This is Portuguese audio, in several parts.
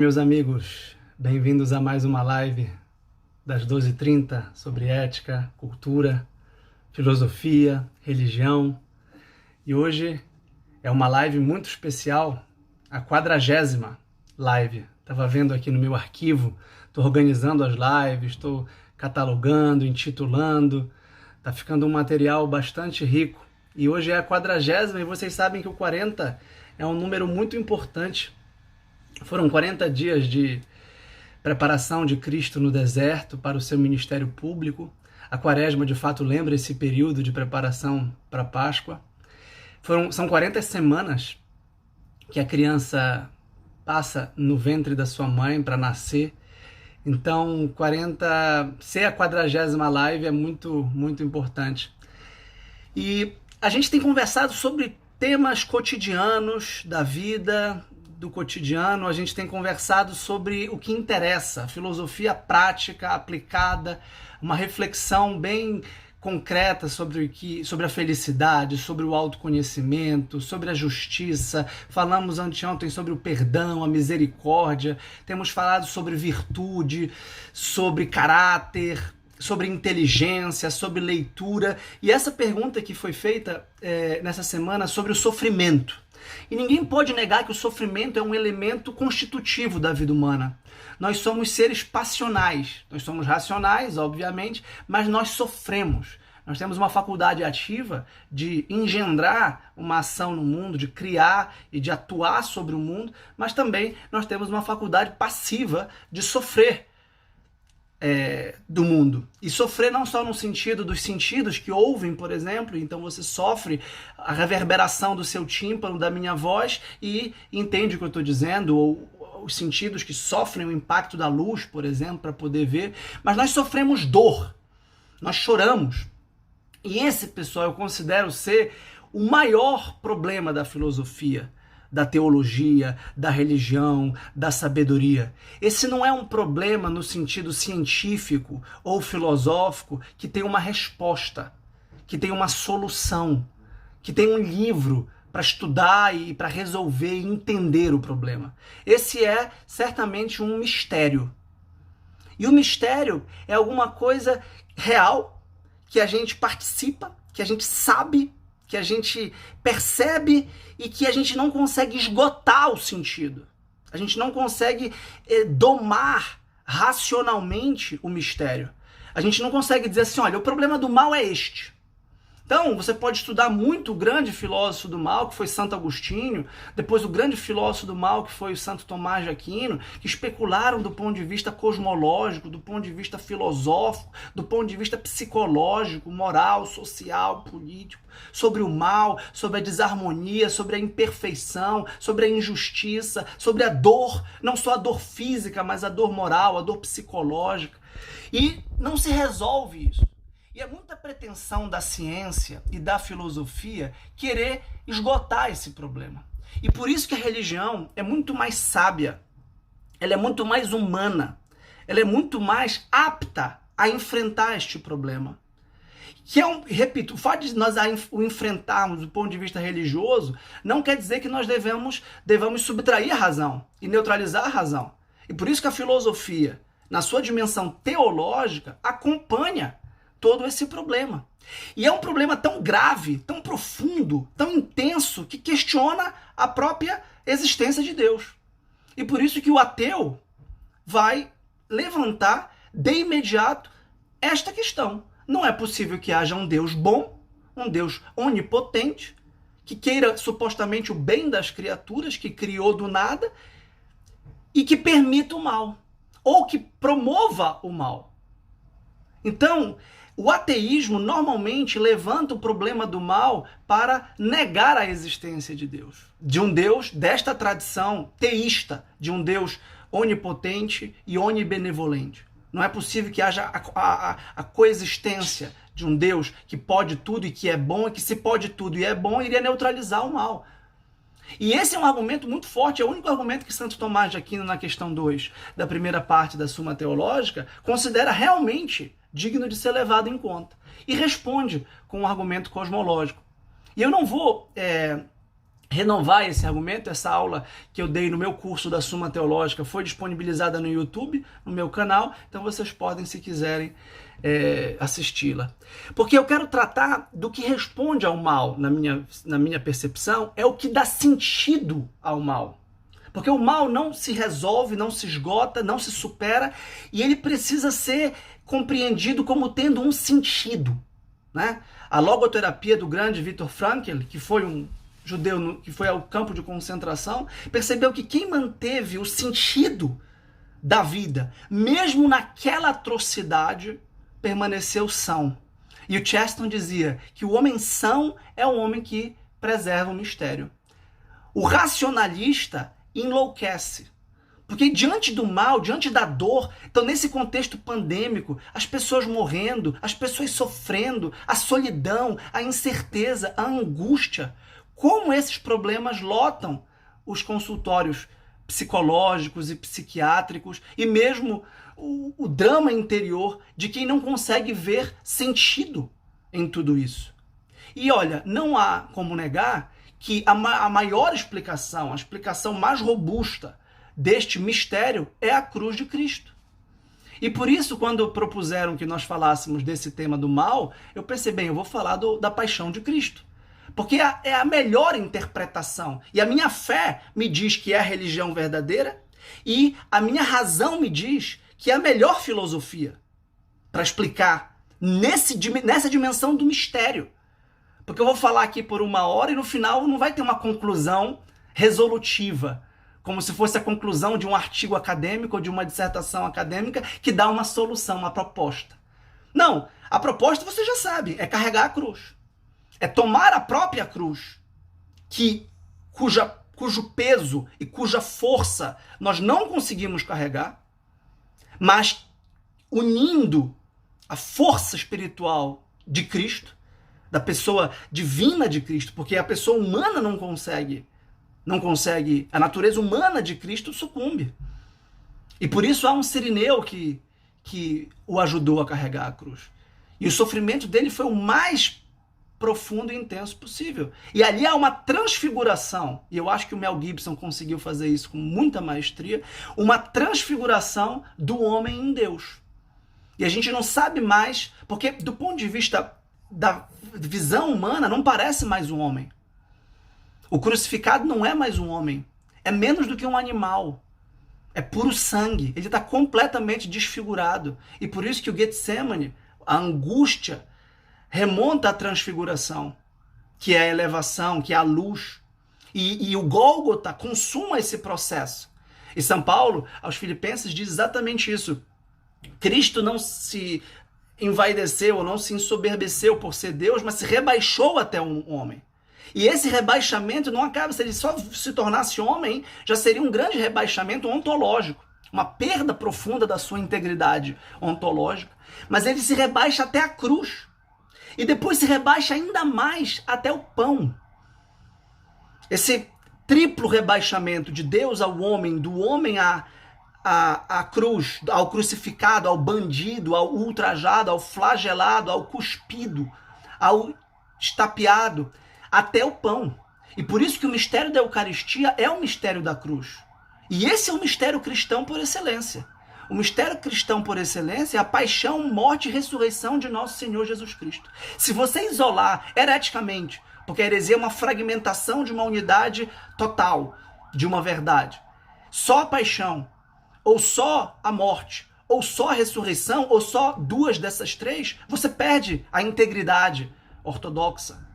Meus amigos, bem-vindos a mais uma live das 12h30 sobre ética, cultura, filosofia, religião. E hoje é uma live muito especial, a 40ª live. Estava vendo aqui no meu arquivo, estou organizando as lives, estou catalogando, intitulando, está ficando um material bastante rico. E hoje é a 40ª e vocês sabem que o 40 é um número muito importante. Foram 40 dias de preparação de Cristo no deserto para o seu ministério público. A Quaresma, de fato, lembra esse período de preparação para a Páscoa. São 40 semanas que a criança passa no ventre da sua mãe para nascer. Então, ser a 40ª live é muito, muito importante. E a gente tem conversado sobre temas cotidianos da vida, do cotidiano. A gente tem conversado sobre o que interessa, filosofia prática, aplicada, uma reflexão bem concreta sobre a felicidade, sobre o autoconhecimento, sobre a justiça. Falamos anteontem sobre o perdão, a misericórdia. Temos falado sobre virtude, sobre caráter, sobre inteligência, sobre leitura. E essa pergunta que foi feita nessa semana sobre o sofrimento. E ninguém pode negar que o sofrimento é um elemento constitutivo da vida humana. Nós somos seres passionais, nós somos racionais, obviamente, mas nós sofremos. Nós temos uma faculdade ativa de engendrar uma ação no mundo, de criar e de atuar sobre o mundo, mas também nós temos uma faculdade passiva de sofrer do mundo. E sofrer não só no sentido dos sentidos que ouvem, por exemplo, então você sofre a reverberação do seu tímpano, da minha voz, e entende o que eu estou dizendo, ou os sentidos que sofrem o impacto da luz, por exemplo, para poder ver, mas nós sofremos dor, nós choramos. E esse, pessoal, eu considero ser o maior problema da filosofia, da teologia, da religião, da sabedoria. Esse não é um problema no sentido científico ou filosófico que tem uma resposta, que tem uma solução, que tem um livro para estudar e para resolver e entender o problema. Esse é certamente um mistério. E o mistério é alguma coisa real, que a gente participa, que a gente sabe, que a gente percebe e que a gente não consegue esgotar o sentido. A gente não consegue domar racionalmente o mistério. A gente não consegue dizer assim, olha, o problema do mal é este. Então, você pode estudar muito o grande filósofo do mal, que foi Santo Agostinho, depois o grande filósofo do mal, que foi o Santo Tomás de Aquino, que especularam do ponto de vista cosmológico, do ponto de vista filosófico, do ponto de vista psicológico, moral, social, político, sobre o mal, sobre a desarmonia, sobre a imperfeição, sobre a injustiça, sobre a dor, não só a dor física, mas a dor moral, a dor psicológica. E não se resolve isso. E é muita pretensão da ciência e da filosofia querer esgotar esse problema. E por isso que a religião é muito mais sábia, ela é muito mais humana, ela é muito mais apta a enfrentar este problema. Que repito, o fato de nós o enfrentarmos do ponto de vista religioso não quer dizer que nós devamos subtrair a razão e neutralizar a razão. E por isso que a filosofia, na sua dimensão teológica, acompanha todo esse problema. E é um problema tão grave, tão profundo, tão intenso, que questiona a própria existência de Deus. E por isso que o ateu vai levantar de imediato esta questão. Não é possível que haja um Deus bom, um Deus onipotente, que queira supostamente o bem das criaturas, que criou do nada, e que permita o mal, ou que promova o mal. Então, o ateísmo normalmente levanta o problema do mal para negar a existência de Deus. De um Deus desta tradição teísta, de um Deus onipotente e onibenevolente. Não é possível que haja a coexistência de um Deus que pode tudo e que é bom, e que se pode tudo e é bom, iria neutralizar o mal. E esse é um argumento muito forte, é o único argumento que Santo Tomás de Aquino, na questão 2 da primeira parte da Suma Teológica, considera realmente digno de ser levado em conta. E responde com um argumento cosmológico. E eu não vou renovar esse argumento, essa aula que eu dei no meu curso da Suma Teológica foi disponibilizada no YouTube, no meu canal, então vocês podem, se quiserem, assisti-la. Porque eu quero tratar do que responde ao mal, na minha percepção, é o que dá sentido ao mal. Porque o mal não se resolve, não se esgota, não se supera, e ele precisa ser compreendido como tendo um sentido, né? A logoterapia do grande Viktor Frankl, que foi um judeu que foi ao campo de concentração, percebeu que quem manteve o sentido da vida, mesmo naquela atrocidade, permaneceu são. E o Chesterton dizia que o homem são é o homem que preserva o mistério. O racionalista enlouquece. Porque diante do mal, diante da dor, então nesse contexto pandêmico, as pessoas morrendo, as pessoas sofrendo, a solidão, a incerteza, a angústia, como esses problemas lotam os consultórios psicológicos e psiquiátricos e mesmo o drama interior de quem não consegue ver sentido em tudo isso. E olha, não há como negar que a maior explicação, a explicação mais robusta deste mistério é a cruz de Cristo. E por isso, quando propuseram que nós falássemos desse tema do mal, eu pensei, bem, eu vou falar da paixão de Cristo. Porque é a melhor interpretação. E a minha fé me diz que é a religião verdadeira e a minha razão me diz que é a melhor filosofia para explicar nessa dimensão do mistério. Porque eu vou falar aqui por 1 hora e no final não vai ter uma conclusão resolutiva, como se fosse a conclusão de um artigo acadêmico ou de uma dissertação acadêmica que dá uma solução, uma proposta. Não, a proposta você já sabe, é carregar a cruz. É tomar a própria cruz, cujo peso e cuja força nós não conseguimos carregar, mas unindo a força espiritual de Cristo, da pessoa divina de Cristo, porque a pessoa humana não consegue, a natureza humana de Cristo sucumbe. E por isso há um sirineu que o ajudou a carregar a cruz. E o sofrimento dele foi o mais profundo e intenso possível. E ali há uma transfiguração, e eu acho que o Mel Gibson conseguiu fazer isso com muita maestria, uma transfiguração do homem em Deus. E a gente não sabe mais, porque do ponto de vista da visão humana, não parece mais um homem. O crucificado não é mais um homem. É menos do que um animal. É puro sangue. Ele está completamente desfigurado. E por isso que o Getsemane, a angústia, remonta à transfiguração, que é a elevação, que é a luz. E o Gólgota consuma esse processo. E São Paulo, aos Filipenses, diz exatamente isso. Cristo não se envaideceu ou não se ensoberbeceu por ser Deus, mas se rebaixou até um homem. E esse rebaixamento não acaba, se ele só se tornasse homem, já seria um grande rebaixamento ontológico, uma perda profunda da sua integridade ontológica, mas ele se rebaixa até a cruz. E depois se rebaixa ainda mais até o pão. Esse triplo rebaixamento de Deus ao homem, do homem à cruz, ao crucificado, ao bandido, ao ultrajado, ao flagelado, ao cuspido, ao estapeado, até o pão. E por isso que o mistério da Eucaristia é o mistério da cruz. E esse é o mistério cristão por excelência. O mistério cristão por excelência é a paixão, morte e ressurreição de nosso Senhor Jesus Cristo. Se você isolar hereticamente, porque a heresia é uma fragmentação de uma unidade total, de uma verdade, só a paixão, ou só a morte, ou só a ressurreição, ou só duas dessas três, você perde a integridade ortodoxa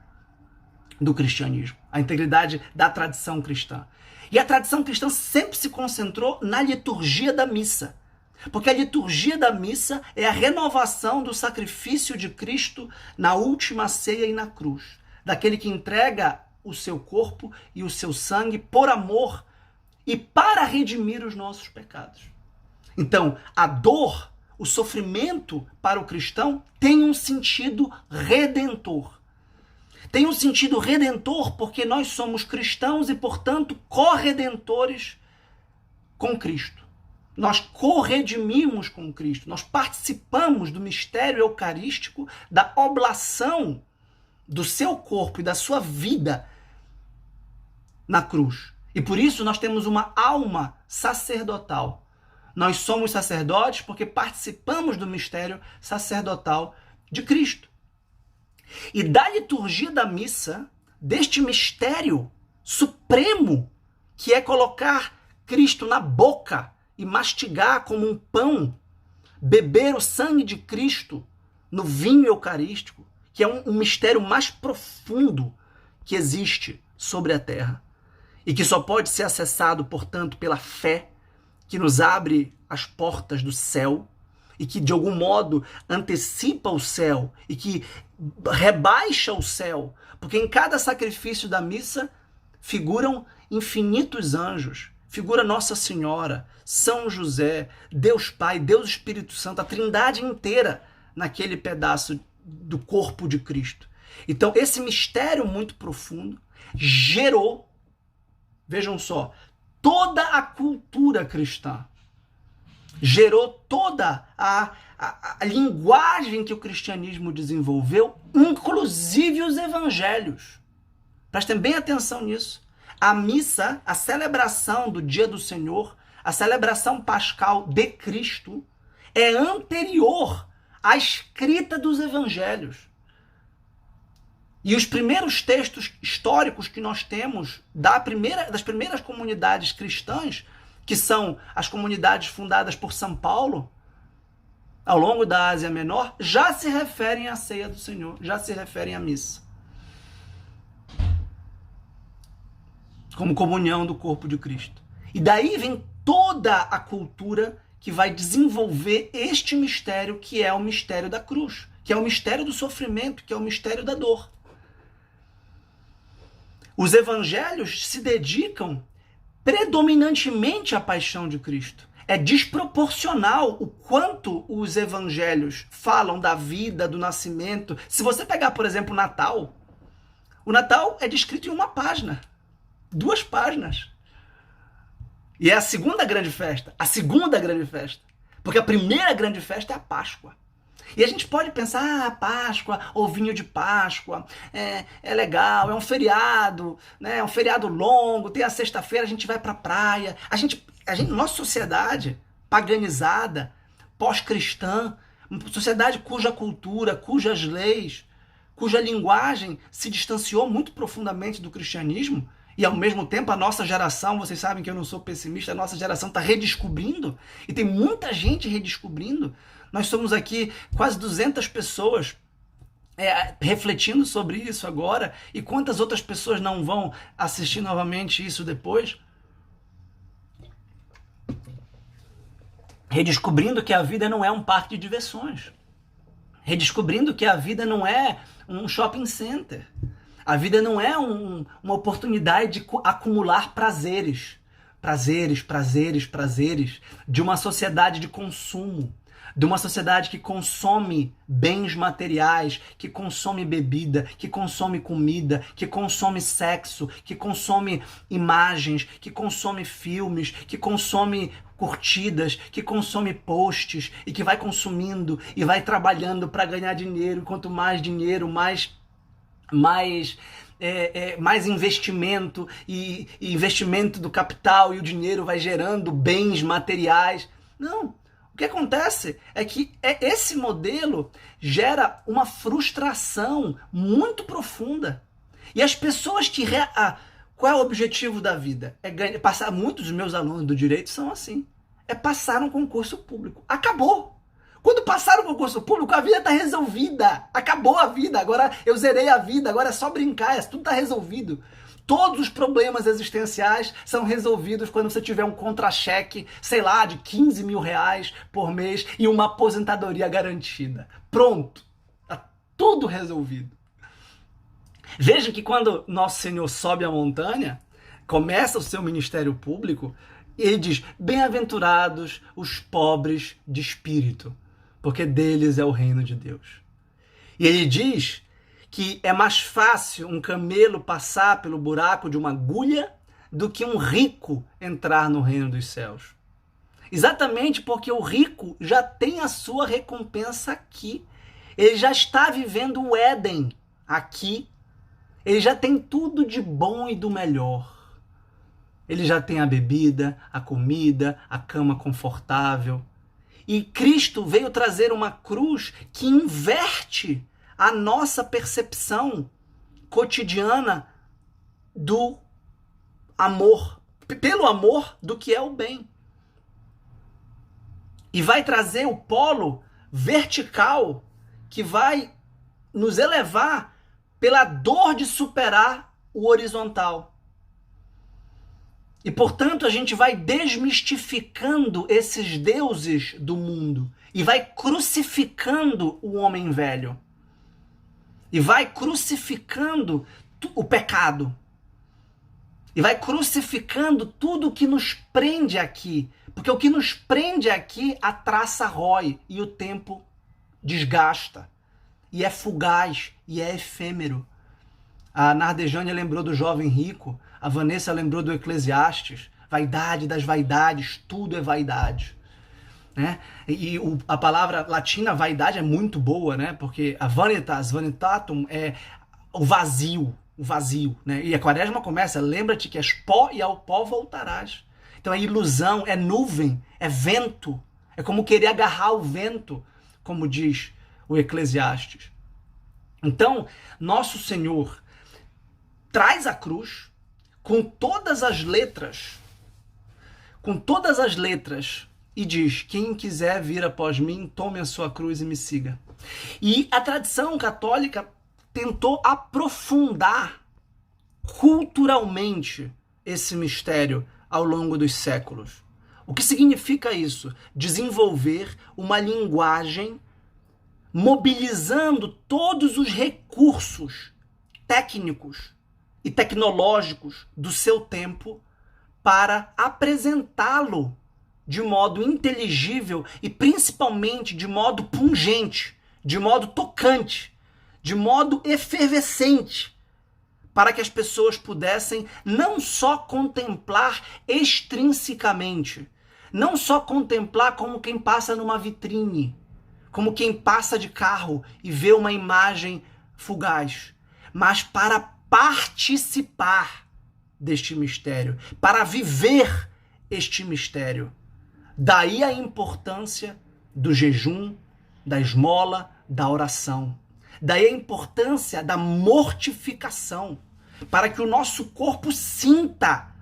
do cristianismo, a integridade da tradição cristã. E a tradição cristã sempre se concentrou na liturgia da missa. Porque a liturgia da missa é a renovação do sacrifício de Cristo na última ceia e na cruz. Daquele que entrega o seu corpo e o seu sangue por amor e para redimir os nossos pecados. Então, a dor, o sofrimento para o cristão tem um sentido redentor. Tem um sentido redentor porque nós somos cristãos e, portanto, corredentores com Cristo. Nós corredimimos com Cristo, nós participamos do mistério eucarístico, da oblação do seu corpo e da sua vida na cruz. E por isso nós temos uma alma sacerdotal. Nós somos sacerdotes porque participamos do mistério sacerdotal de Cristo. E da liturgia da missa, deste mistério supremo, que é colocar Cristo na boca e mastigar como um pão, beber o sangue de Cristo no vinho eucarístico, que é um mistério mais profundo que existe sobre a terra e que só pode ser acessado, portanto, pela fé, que nos abre as portas do céu e que, de algum modo, antecipa o céu e que rebaixa o céu, porque em cada sacrifício da missa figuram infinitos anjos, figura Nossa Senhora, São José, Deus Pai, Deus Espírito Santo, a Trindade inteira naquele pedaço do corpo de Cristo. Então, esse mistério muito profundo gerou, vejam só, toda a cultura cristã, gerou toda a linguagem que o cristianismo desenvolveu, inclusive os evangelhos. Prestem bem atenção nisso. A missa, a celebração do dia do Senhor, a celebração pascal de Cristo, é anterior à escrita dos evangelhos. E os primeiros textos históricos que nós temos das primeiras comunidades cristãs, que são as comunidades fundadas por São Paulo, ao longo da Ásia Menor, já se referem à ceia do Senhor, já se referem à missa, como comunhão do corpo de Cristo. E daí vem toda a cultura que vai desenvolver este mistério, que é o mistério da cruz, que é o mistério do sofrimento, que é o mistério da dor. Os evangelhos se dedicam predominantemente à paixão de Cristo. É desproporcional o quanto os evangelhos falam da vida, do nascimento. Se você pegar, por exemplo, o Natal é descrito em uma página, 2 páginas. E é a segunda grande festa. Porque a primeira grande festa é a Páscoa. E a gente pode pensar, Páscoa, ovinho de Páscoa, é legal, é um feriado, né? É um feriado longo, tem a sexta-feira, a gente vai pra praia. Nossa sociedade paganizada, pós-cristã, sociedade cuja cultura, cujas leis, cuja linguagem se distanciou muito profundamente do cristianismo, e ao mesmo tempo a nossa geração, vocês sabem que eu não sou pessimista, a nossa geração está redescobrindo, e tem muita gente redescobrindo. Nós somos aqui quase 200 pessoas refletindo sobre isso agora, e quantas outras pessoas não vão assistir novamente isso depois? Redescobrindo que a vida não é um parque de diversões. Redescobrindo que a vida não é um shopping center. A vida não é uma oportunidade de acumular prazeres. Prazeres de uma sociedade de consumo. De uma sociedade que consome bens materiais, que consome bebida, que consome comida, que consome sexo, que consome imagens, que consome filmes, que consome curtidas, que consome posts e que vai consumindo e vai trabalhando para ganhar dinheiro. Quanto mais dinheiro, mais investimento e investimento do capital, e o dinheiro vai gerando bens materiais. Não. O que acontece é que esse modelo gera uma frustração muito profunda. E as pessoas que... qual é o objetivo da vida? É passar. Muitos dos meus alunos do direito são assim. É passar um concurso público. Acabou! Quando passar o concurso público, a vida está resolvida. Acabou a vida. Agora eu zerei a vida. Agora é só brincar. Tudo está resolvido. Todos os problemas existenciais são resolvidos quando você tiver um contra-cheque, sei lá, de 15 mil reais por mês e uma aposentadoria garantida. Pronto. Está tudo resolvido. Veja que quando Nosso Senhor sobe a montanha, começa o seu ministério público, ele diz: bem-aventurados os pobres de espírito, porque deles é o reino de Deus. E ele diz que é mais fácil um camelo passar pelo buraco de uma agulha do que um rico entrar no reino dos céus. Exatamente porque o rico já tem a sua recompensa aqui. Ele já está vivendo o Éden aqui. Ele já tem tudo de bom e do melhor. Ele já tem a bebida, a comida, a cama confortável. E Cristo veio trazer uma cruz que inverte a nossa percepção cotidiana do amor, pelo amor do que é o bem. E vai trazer o polo vertical que vai nos elevar pela dor de superar o horizontal. E, portanto, a gente vai desmistificando esses deuses do mundo e vai crucificando o homem velho. E vai crucificando o pecado. E vai crucificando tudo o que nos prende aqui. Porque o que nos prende aqui, a traça rói e o tempo desgasta. E é fugaz, e é efêmero. A Nardejane lembrou do jovem rico, a Vanessa lembrou do Eclesiastes. Vaidade das vaidades, tudo é vaidade. Né? E a palavra latina vaidade é muito boa, né? Porque a vanitas, vanitatum, é o vazio, né? E a quaresma começa, lembra-te que és pó e ao pó voltarás. Então é ilusão, é nuvem, é vento, é como querer agarrar o vento, como diz o Eclesiastes. Então, nosso Senhor traz a cruz com todas as letras, e diz: quem quiser vir após mim, tome a sua cruz e me siga. E a tradição católica tentou aprofundar culturalmente esse mistério ao longo dos séculos. O que significa isso? Desenvolver uma linguagem mobilizando todos os recursos técnicos e tecnológicos do seu tempo para apresentá-lo de modo inteligível e principalmente de modo pungente, de modo tocante, de modo efervescente, para que as pessoas pudessem não só contemplar extrinsecamente, não só contemplar como quem passa numa vitrine, como quem passa de carro e vê uma imagem fugaz, mas para participar deste mistério, para viver este mistério. Daí a importância do jejum, da esmola, da oração. Daí a importância da mortificação, para que o nosso corpo sinta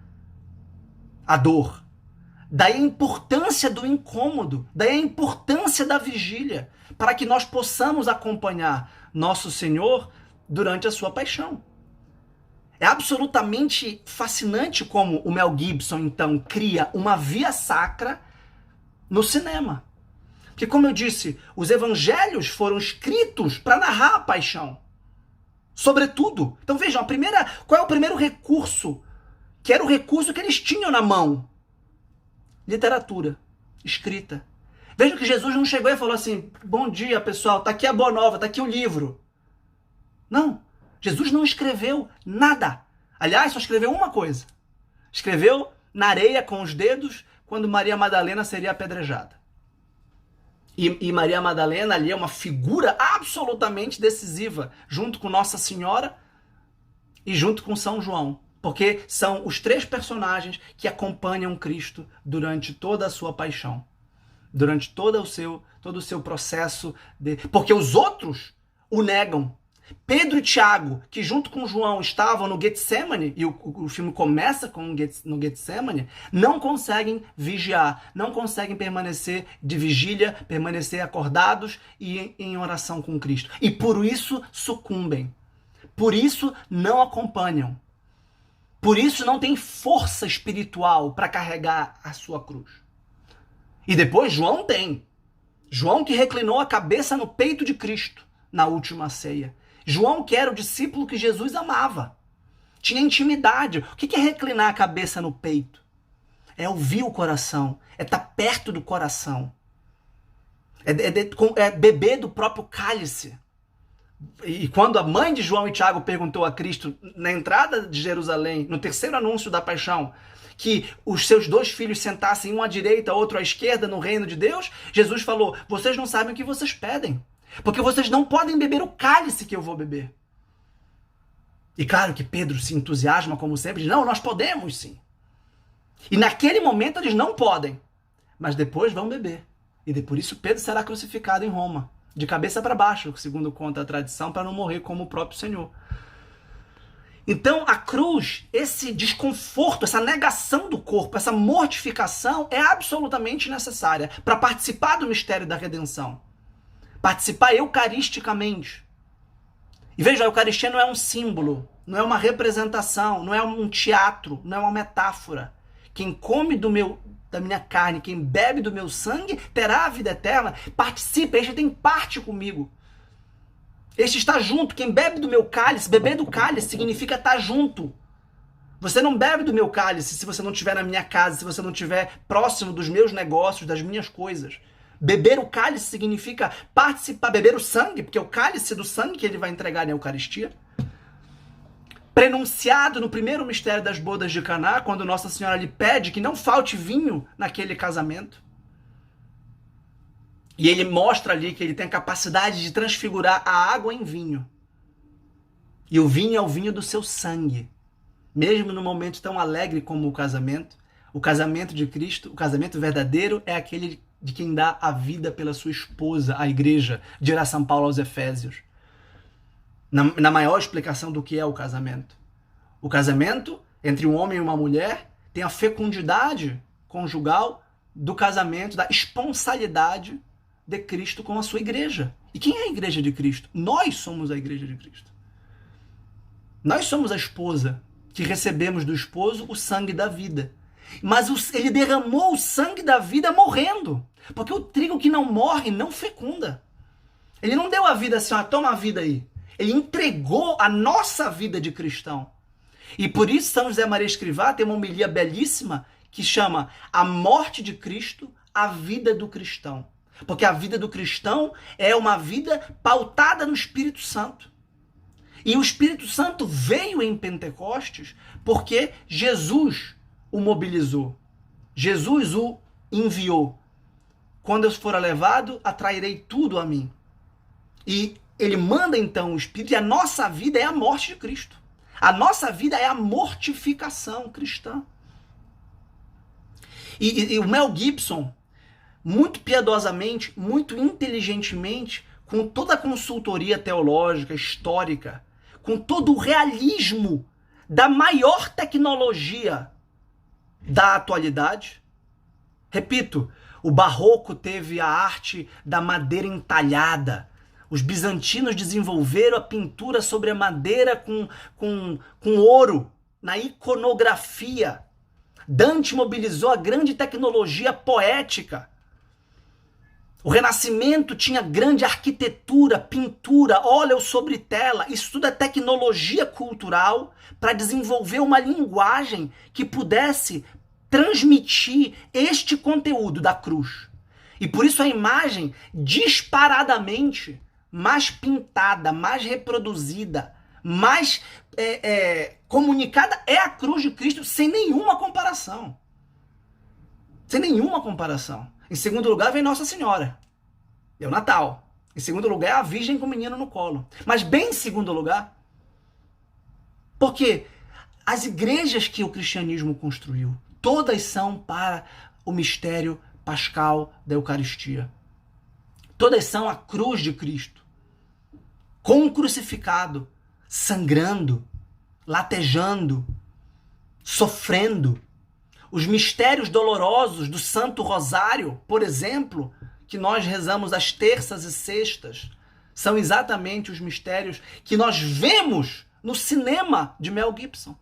a dor. Daí a importância do incômodo, daí a importância da vigília, para que nós possamos acompanhar nosso Senhor durante a sua paixão. É absolutamente fascinante como o Mel Gibson, então, cria uma via sacra no cinema. Porque, como eu disse, os evangelhos foram escritos para narrar a paixão. Sobretudo. Então vejam, qual é o primeiro recurso? Que era o recurso que eles tinham na mão. Literatura. Escrita. Vejam que Jesus não chegou e falou assim: bom dia, pessoal, tá aqui a boa nova, tá aqui o livro. Não. Jesus não escreveu nada. Aliás, só escreveu uma coisa. Escreveu na areia com os dedos quando Maria Madalena seria apedrejada. E Maria Madalena ali é uma figura absolutamente decisiva, junto com Nossa Senhora e junto com São João. Porque são os três personagens que acompanham Cristo durante toda a sua paixão. Durante todo o seu processo. Porque os outros o negam. Pedro e Tiago, que junto com João estavam no Getsemane, e o filme começa no Getsemane, não conseguem vigiar, não conseguem permanecer de vigília, permanecer acordados e em oração com Cristo. E por isso sucumbem. Por isso não acompanham. Por isso não tem força espiritual para carregar a sua cruz. E depois João tem. João que reclinou a cabeça no peito de Cristo na última ceia. João que era o discípulo que Jesus amava. Tinha intimidade. O que é reclinar a cabeça no peito? É ouvir o coração. É estar perto do coração. É beber do próprio cálice. E quando a mãe de João e Tiago perguntou a Cristo na entrada de Jerusalém, no terceiro anúncio da paixão, que os seus dois filhos sentassem um à direita, outro à esquerda no reino de Deus, Jesus falou: vocês não sabem o que vocês pedem. Porque vocês não podem beber o cálice que eu vou beber. E claro que Pedro se entusiasma como sempre, diz: não, nós podemos sim. E naquele momento eles não podem, mas depois vão beber. E por isso Pedro será crucificado em Roma, de cabeça para baixo, segundo conta a tradição, para não morrer como o próprio Senhor. Então a cruz, esse desconforto, essa negação do corpo, essa mortificação é absolutamente necessária para participar do mistério da redenção. Participar eucaristicamente. E veja, a Eucaristia não é um símbolo, não é uma representação, não é um teatro, não é uma metáfora. Quem come da minha carne, quem bebe do meu sangue, terá a vida eterna. Participa, este tem parte comigo. Este está junto. Quem bebe do meu cálice, beber do cálice significa estar junto. Você não bebe do meu cálice se você não estiver na minha casa, se você não estiver próximo dos meus negócios, das minhas coisas. Beber o cálice significa participar, beber o sangue, porque é o cálice do sangue que ele vai entregar na Eucaristia. Prenunciado no primeiro mistério das bodas de Caná, quando Nossa Senhora lhe pede que não falte vinho naquele casamento. E ele mostra ali que ele tem a capacidade de transfigurar a água em vinho. E o vinho é o vinho do seu sangue. Mesmo num momento tão alegre como o casamento de Cristo, o casamento verdadeiro é aquele de quem dá a vida pela sua esposa, a igreja, dirá São Paulo aos Efésios. Na maior explicação do que é o casamento. O casamento entre um homem e uma mulher tem a fecundidade conjugal do casamento, da esponsalidade de Cristo com a sua igreja. E quem é a igreja de Cristo? Nós somos a igreja de Cristo. Nós somos a esposa que recebemos do esposo o sangue da vida. Mas ele derramou o sangue da vida morrendo. Porque o trigo que não morre não fecunda. Ele não deu a vida assim, ó, toma a vida aí. Ele entregou a nossa vida de cristão. E por isso São José Maria Escrivá tem uma homilia belíssima que chama A Morte de Cristo, a Vida do Cristão. Porque a vida do cristão é uma vida pautada no Espírito Santo. E o Espírito Santo veio em Pentecostes porque Jesus o mobilizou. Jesus o enviou. Quando eu for levado, atrairei tudo a mim. E ele manda então o Espírito, e a nossa vida é a morte de Cristo. A nossa vida é a mortificação cristã. E o Mel Gibson, muito piedosamente, muito inteligentemente, com toda a consultoria teológica, histórica, com todo o realismo da maior tecnologia da atualidade. Repito, o barroco teve a arte da madeira entalhada. Os bizantinos desenvolveram a pintura sobre a madeira com ouro, na iconografia. Dante mobilizou a grande tecnologia poética. O Renascimento tinha grande arquitetura, pintura, óleo sobre tela. Isso tudo é tecnologia cultural para desenvolver uma linguagem que pudesse transmitir este conteúdo da cruz. E por isso a imagem disparadamente mais pintada, mais reproduzida, mais comunicada é a cruz de Cristo, sem nenhuma comparação. Sem nenhuma comparação. Em segundo lugar vem Nossa Senhora. É o Natal. Em segundo lugar é a Virgem com o menino no colo. Mas bem em segundo lugar, porque as igrejas que o cristianismo construiu, todas são para o mistério pascal da Eucaristia. Todas são a cruz de Cristo. Com o crucificado, sangrando, latejando, sofrendo. Os mistérios dolorosos do Santo Rosário, por exemplo, que nós rezamos às terças e sextas, são exatamente os mistérios que nós vemos no cinema de Mel Gibson.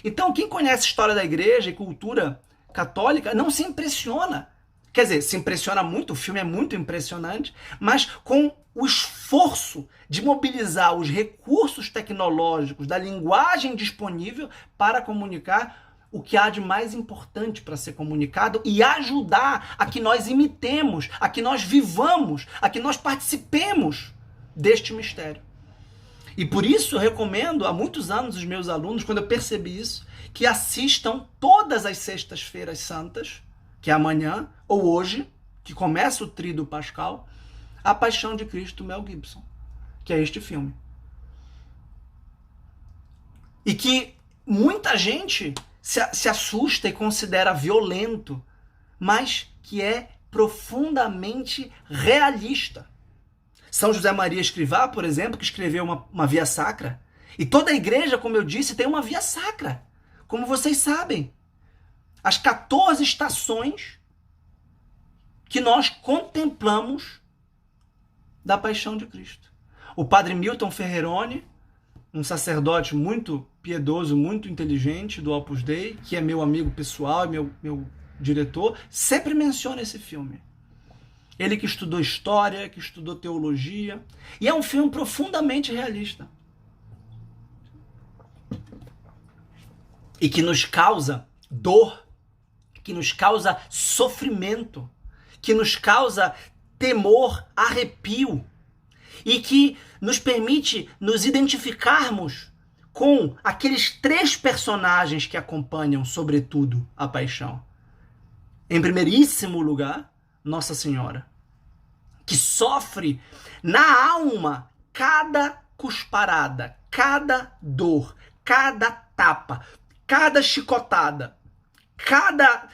Então, quem conhece a história da igreja e cultura católica não se impressiona. Quer dizer, se impressiona muito, o filme é muito impressionante, mas com o esforço de mobilizar os recursos tecnológicos da linguagem disponível para comunicar o que há de mais importante para ser comunicado e ajudar a que nós imitemos, a que nós vivamos, a que nós participemos deste mistério. E por isso eu recomendo há muitos anos os meus alunos, quando eu percebi isso, que assistam todas as sextas-feiras santas, que é amanhã ou hoje, que começa o Tríduo Pascal, A Paixão de Cristo, Mel Gibson, que é este filme. E que muita gente se assusta e considera violento, mas que é profundamente realista. São José Maria Escrivá, por exemplo, que escreveu uma via sacra. E toda a igreja, como eu disse, tem uma via sacra. Como vocês sabem. As 14 estações que nós contemplamos da paixão de Cristo. O padre Milton Ferreroni, um sacerdote muito piedoso, muito inteligente do Opus Dei, que é meu amigo pessoal e meu diretor, sempre menciona esse filme. Ele que estudou história, que estudou teologia, e é um filme profundamente realista. E que nos causa dor, que nos causa sofrimento, que nos causa temor, arrepio, e que nos permite nos identificarmos com aqueles 3 personagens que acompanham, sobretudo, a paixão. Em primeiríssimo lugar, Nossa Senhora, que sofre na alma cada cusparada, cada dor, cada tapa, cada chicotada, cada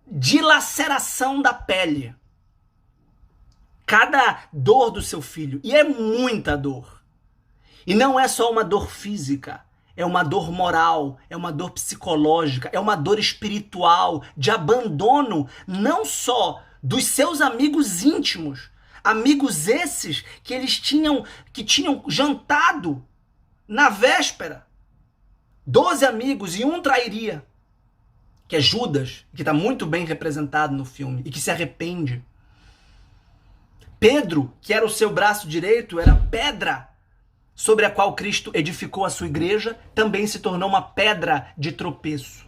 dilaceração da pele, cada dor do seu filho. E é muita dor. E não é só uma dor física, é uma dor moral, é uma dor psicológica, é uma dor espiritual, de abandono, não só dos seus amigos íntimos, amigos esses que tinham jantado na véspera. 12 amigos e um trairia, que é Judas, que está muito bem representado no filme e que se arrepende. Pedro, que era o seu braço direito, era pedra sobre a qual Cristo edificou a sua igreja, também se tornou uma pedra de tropeço,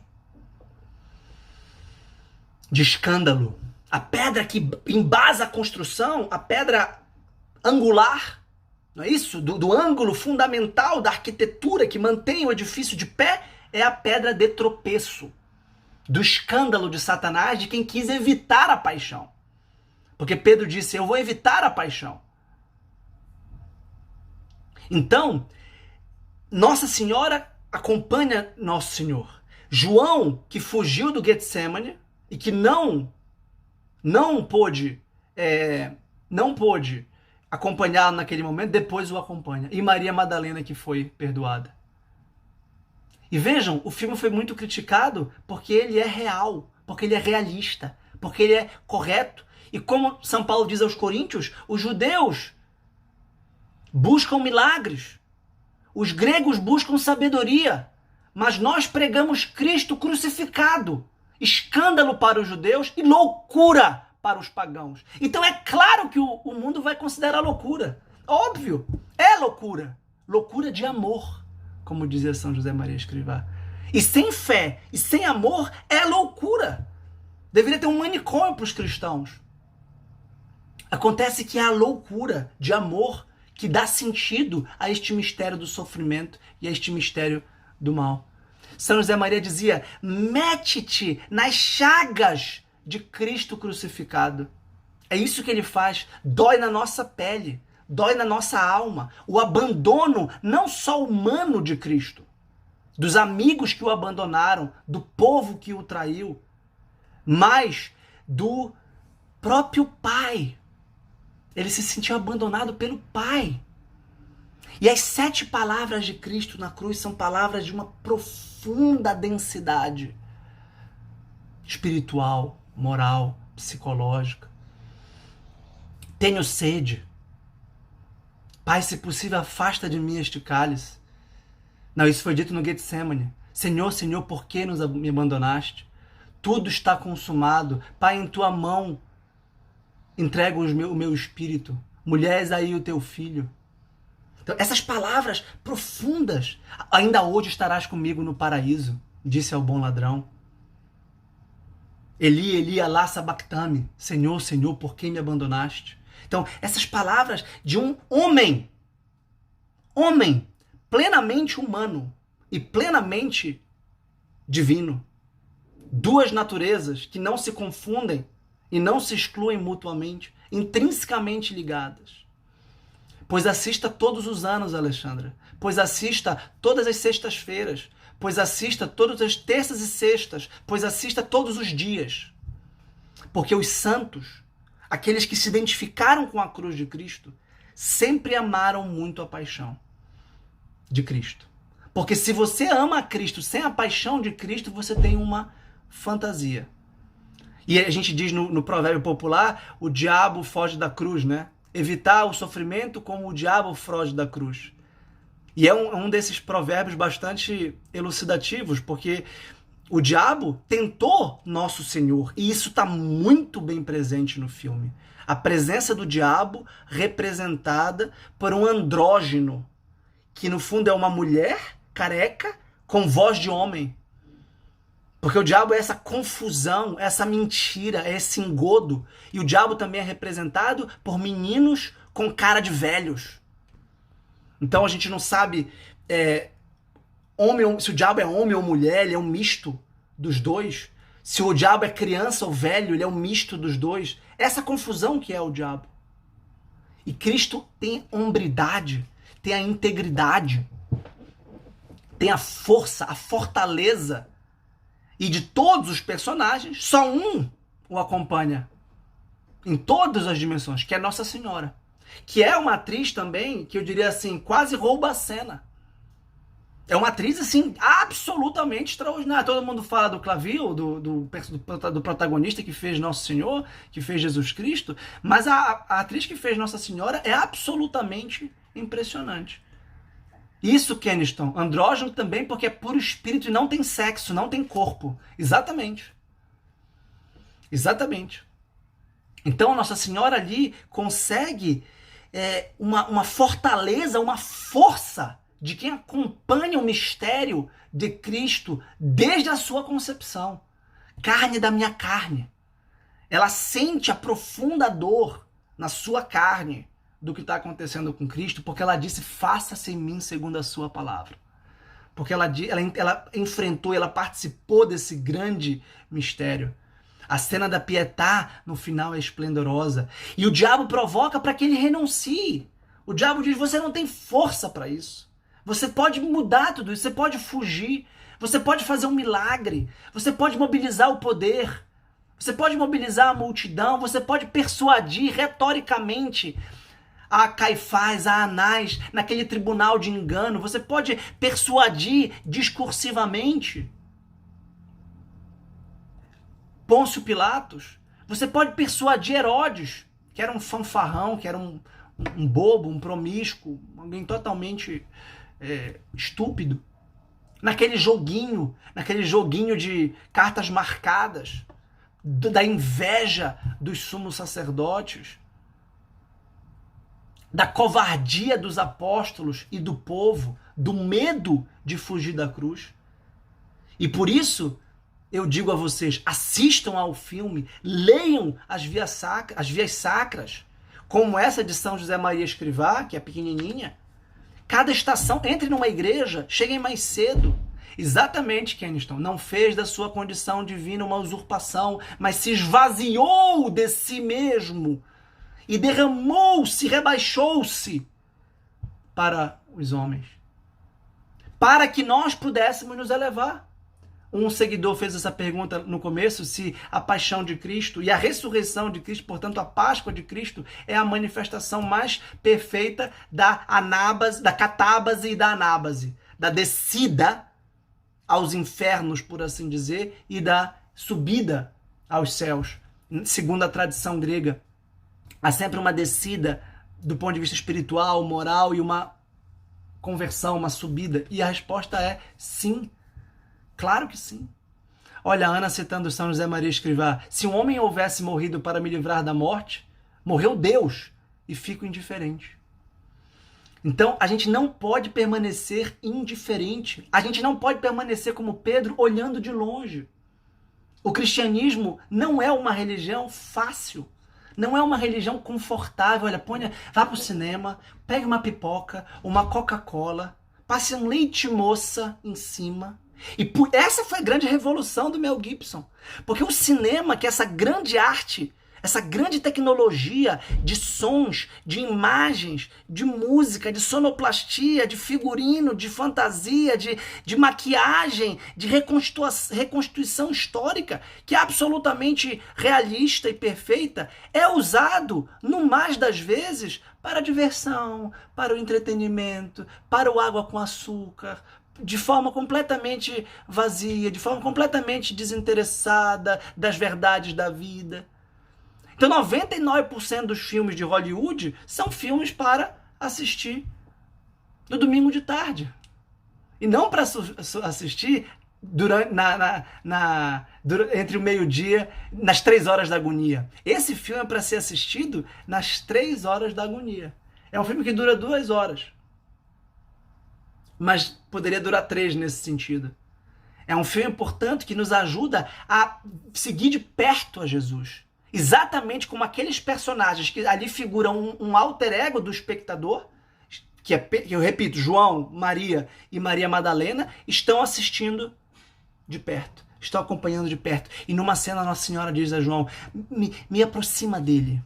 de escândalo. A pedra que embasa a construção, a pedra angular, não é isso? Do ângulo fundamental da arquitetura que mantém o edifício de pé, é a pedra de tropeço, do escândalo de Satanás, de quem quis evitar a paixão. Porque Pedro disse, eu vou evitar a paixão. Então, Nossa Senhora acompanha Nosso Senhor. João, que fugiu do Getsemane e que não pôde acompanhá-lo naquele momento, depois o acompanha. E Maria Madalena, que foi perdoada. E vejam, o filme foi muito criticado porque ele é real, porque ele é realista, porque ele é correto. E como São Paulo diz aos Coríntios, os judeus buscam milagres, os gregos buscam sabedoria, mas nós pregamos Cristo crucificado, escândalo para os judeus e loucura para os pagãos. Então é claro que o mundo vai considerar loucura. Óbvio, é loucura. Loucura de amor, como dizia São José Maria Escrivá. E sem fé e sem amor é loucura. Deveria ter um manicômio para os cristãos. Acontece que é a loucura de amor que dá sentido a este mistério do sofrimento e a este mistério do mal. São José Maria dizia, mete-te nas chagas de Cristo crucificado. É isso que ele faz. Dói na nossa pele, dói na nossa alma. O abandono não só humano de Cristo, dos amigos que o abandonaram, do povo que o traiu, mas do próprio Pai. Ele se sentiu abandonado pelo Pai. E as 7 palavras de Cristo na cruz são palavras de uma profunda densidade espiritual, moral, psicológica. Tenho sede. Pai, se possível, afasta de mim este cálice. Não, isso foi dito no Getsemane. Senhor, Senhor, por que me abandonaste? Tudo está consumado. Pai, em tua mão entrego o meu espírito. Mulheres, aí o teu filho. Então, essas palavras profundas. Ainda hoje estarás comigo no paraíso, disse ao bom ladrão. Eli, Eli, alá sabactame. Senhor, Senhor, por que me abandonaste? Então, essas palavras de um homem plenamente humano e plenamente divino. 2 naturezas que não se confundem e não se excluem mutuamente, intrinsecamente ligadas. Pois assista todos os anos, Alexandra. Pois assista todas as sextas-feiras. pois assista todas as terças e sextas, pois assista todos os dias. Porque os santos, aqueles que se identificaram com a cruz de Cristo, sempre amaram muito a paixão de Cristo. Porque se você ama a Cristo sem a paixão de Cristo, você tem uma fantasia. E a gente diz no provérbio popular, o diabo foge da cruz, né? Evitar o sofrimento como o diabo foge da cruz. E é um desses provérbios bastante elucidativos, porque o diabo tentou nosso Senhor, e isso está muito bem presente no filme. A presença do diabo representada por um andrógeno, que no fundo é uma mulher careca com voz de homem. Porque o diabo é essa confusão, essa mentira, é esse engodo. E o diabo também é representado por meninos com cara de velhos. Então a gente não sabe se o diabo é homem ou mulher, ele é um misto dos dois. Se o diabo é criança ou velho, ele é um misto dos dois. Essa confusão que é o diabo. E Cristo tem hombridade, tem a integridade, tem a força, a fortaleza. E de todos os personagens, só um o acompanha em todas as dimensões, que é Nossa Senhora. Que é uma atriz também, que eu diria assim, quase rouba a cena. É uma atriz, assim, absolutamente extraordinária. Todo mundo fala do Clavio, do protagonista que fez Nosso Senhor, que fez Jesus Cristo, mas a atriz que fez Nossa Senhora é absolutamente impressionante. Isso, Keniston, andrógeno também, porque é puro espírito e não tem sexo, não tem corpo. Exatamente. Exatamente. Então, Nossa Senhora ali consegue uma fortaleza, uma força de quem acompanha o mistério de Cristo desde a sua concepção. Carne da minha carne. Ela sente a profunda dor na sua carne do que está acontecendo com Cristo, porque ela disse, faça-se em mim segundo a sua palavra. Porque ela enfrentou, ela participou desse grande mistério. A cena da Pietà, no final, é esplendorosa. E o diabo provoca para que ele renuncie. O diabo diz, você não tem força para isso. Você pode mudar tudo isso, você pode fugir, você pode fazer um milagre, você pode mobilizar o poder, você pode mobilizar a multidão, você pode persuadir retoricamente a Caifás, a Anás, naquele tribunal de engano. Você pode persuadir discursivamente Pôncio Pilatos. Você pode persuadir Herodes, que era um fanfarrão, que era um bobo, um promíscuo, alguém totalmente estúpido. Naquele joguinho de cartas marcadas, da inveja dos sumos sacerdotes, da covardia dos apóstolos e do povo, do medo de fugir da cruz. E por isso, eu digo a vocês, assistam ao filme, leiam as vias sacras, como essa de São José Maria Escrivá, que é pequenininha. Cada estação, entre numa igreja, cheguem mais cedo. Exatamente, Keniston, não fez da sua condição divina uma usurpação, mas se esvaziou de si mesmo, e derramou-se, rebaixou-se para os homens, para que nós pudéssemos nos elevar. Um seguidor fez essa pergunta no começo, se a paixão de Cristo e a ressurreição de Cristo, portanto a Páscoa de Cristo, é a manifestação mais perfeita da anábase, da catábase e da anábase, da descida aos infernos, por assim dizer, e da subida aos céus, segundo a tradição grega. Há sempre uma descida do ponto de vista espiritual, moral, e uma conversão, uma subida. E a resposta é sim. Claro que sim. Olha, a Ana citando São José Maria Escrivá. Se um homem houvesse morrido para me livrar da morte, morreu Deus e fico indiferente. Então, a gente não pode permanecer indiferente. A gente não pode permanecer como Pedro, olhando de longe. O cristianismo não é uma religião fácil. Não é uma religião confortável. Olha, vá para o cinema, pegue uma pipoca, uma Coca-Cola, passe um leite moça em cima. E essa foi a grande revolução do Mel Gibson. Porque o cinema, que é essa grande arte, essa grande tecnologia de sons, de imagens, de música, de sonoplastia, de figurino, de fantasia, de maquiagem, de reconstituição histórica, que é absolutamente realista e perfeita, é usado, no mais das vezes, para a diversão, para o entretenimento, para o água com açúcar, de forma completamente vazia, de forma completamente desinteressada das verdades da vida. Então 99% dos filmes de Hollywood são filmes para assistir no domingo de tarde. E não para assistir entre o meio-dia, nas 3 horas da agonia. Esse filme é para ser assistido nas 3 horas da agonia. É um filme que dura 2 horas. Mas poderia durar 3 nesse sentido. É um filme, portanto, que nos ajuda a seguir de perto a Jesus. Exatamente como aqueles personagens que ali figuram um alter ego do espectador, que eu repito, João, Maria e Maria Madalena, estão assistindo de perto, estão acompanhando de perto. E numa cena Nossa Senhora diz a João, me aproxima dele,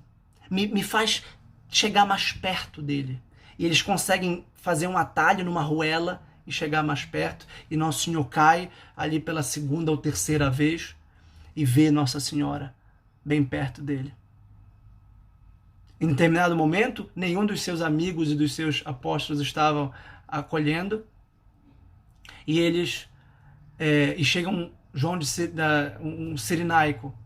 me faz chegar mais perto dele. E eles conseguem fazer um atalho numa ruela e chegar mais perto, e Nosso Senhor cai ali pela 2ª ou 3ª vez e vê Nossa Senhora bem perto dele. Em determinado momento, nenhum dos seus amigos e dos seus apóstolos estavam acolhendo, e eles e chega um João um sirinaico,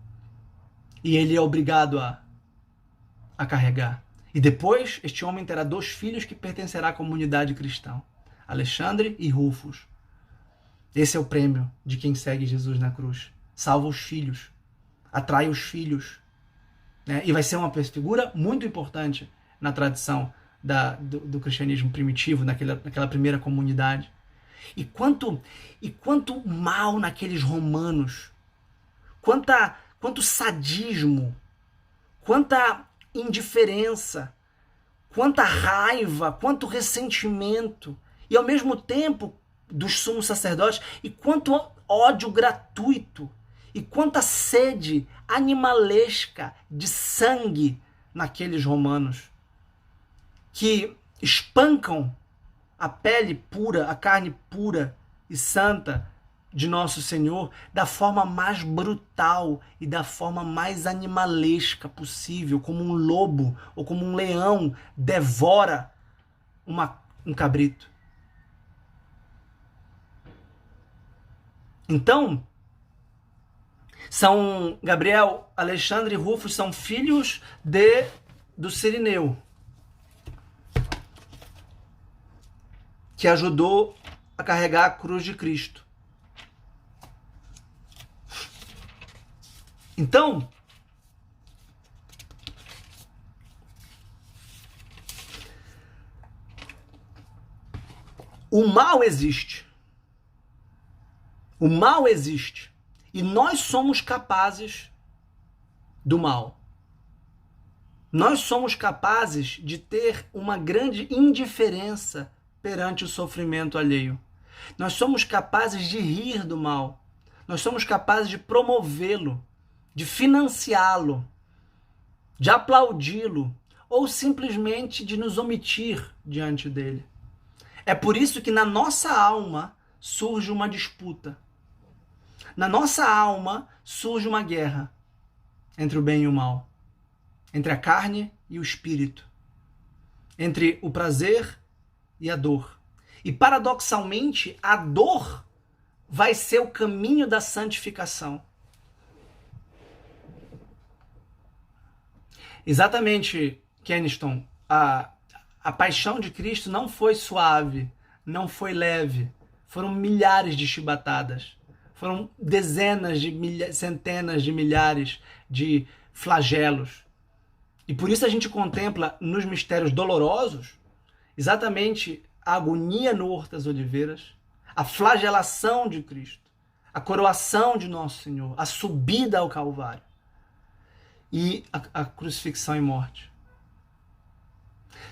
e ele é obrigado a carregar. E depois, este homem terá 2 filhos que pertencerá à comunidade cristã, Alexandre e Rufus. Esse é o prêmio de quem segue Jesus na cruz. Salva os filhos, atrai os filhos, né? E vai ser uma figura muito importante na tradição do cristianismo primitivo, naquela primeira comunidade. E quanto mal naqueles romanos, quanto sadismo, quanta indiferença, quanta raiva, quanto ressentimento, e ao mesmo tempo dos sumos sacerdotes, e quanto ódio gratuito, e quanta sede animalesca de sangue naqueles romanos, que espancam a pele pura, a carne pura e santa de Nosso Senhor da forma mais brutal e da forma mais animalesca possível, como um lobo ou como um leão devora um cabrito. Então, Gabriel, Alexandre e Rufus são filhos do Cirineu, que ajudou a carregar a cruz de Cristo. Então, o mal existe. O mal existe. E nós somos capazes do mal. Nós somos capazes de ter uma grande indiferença perante o sofrimento alheio. Nós somos capazes de rir do mal. Nós somos capazes de promovê-lo, de financiá-lo, de aplaudi-lo, ou simplesmente de nos omitir diante dele. É por isso que na nossa alma surge uma disputa. Na nossa alma surge uma guerra entre o bem e o mal, entre a carne e o espírito, entre o prazer e a dor. E paradoxalmente, a dor vai ser o caminho da santificação. Exatamente, Keniston, a paixão de Cristo não foi suave, não foi leve. Foram milhares de chibatadas. Foram dezenas de centenas de milhares de flagelos. E por isso a gente contempla nos mistérios dolorosos exatamente a agonia no Horto das Oliveiras, a flagelação de Cristo, a coroação de Nosso Senhor, a subida ao Calvário e a crucifixão e morte.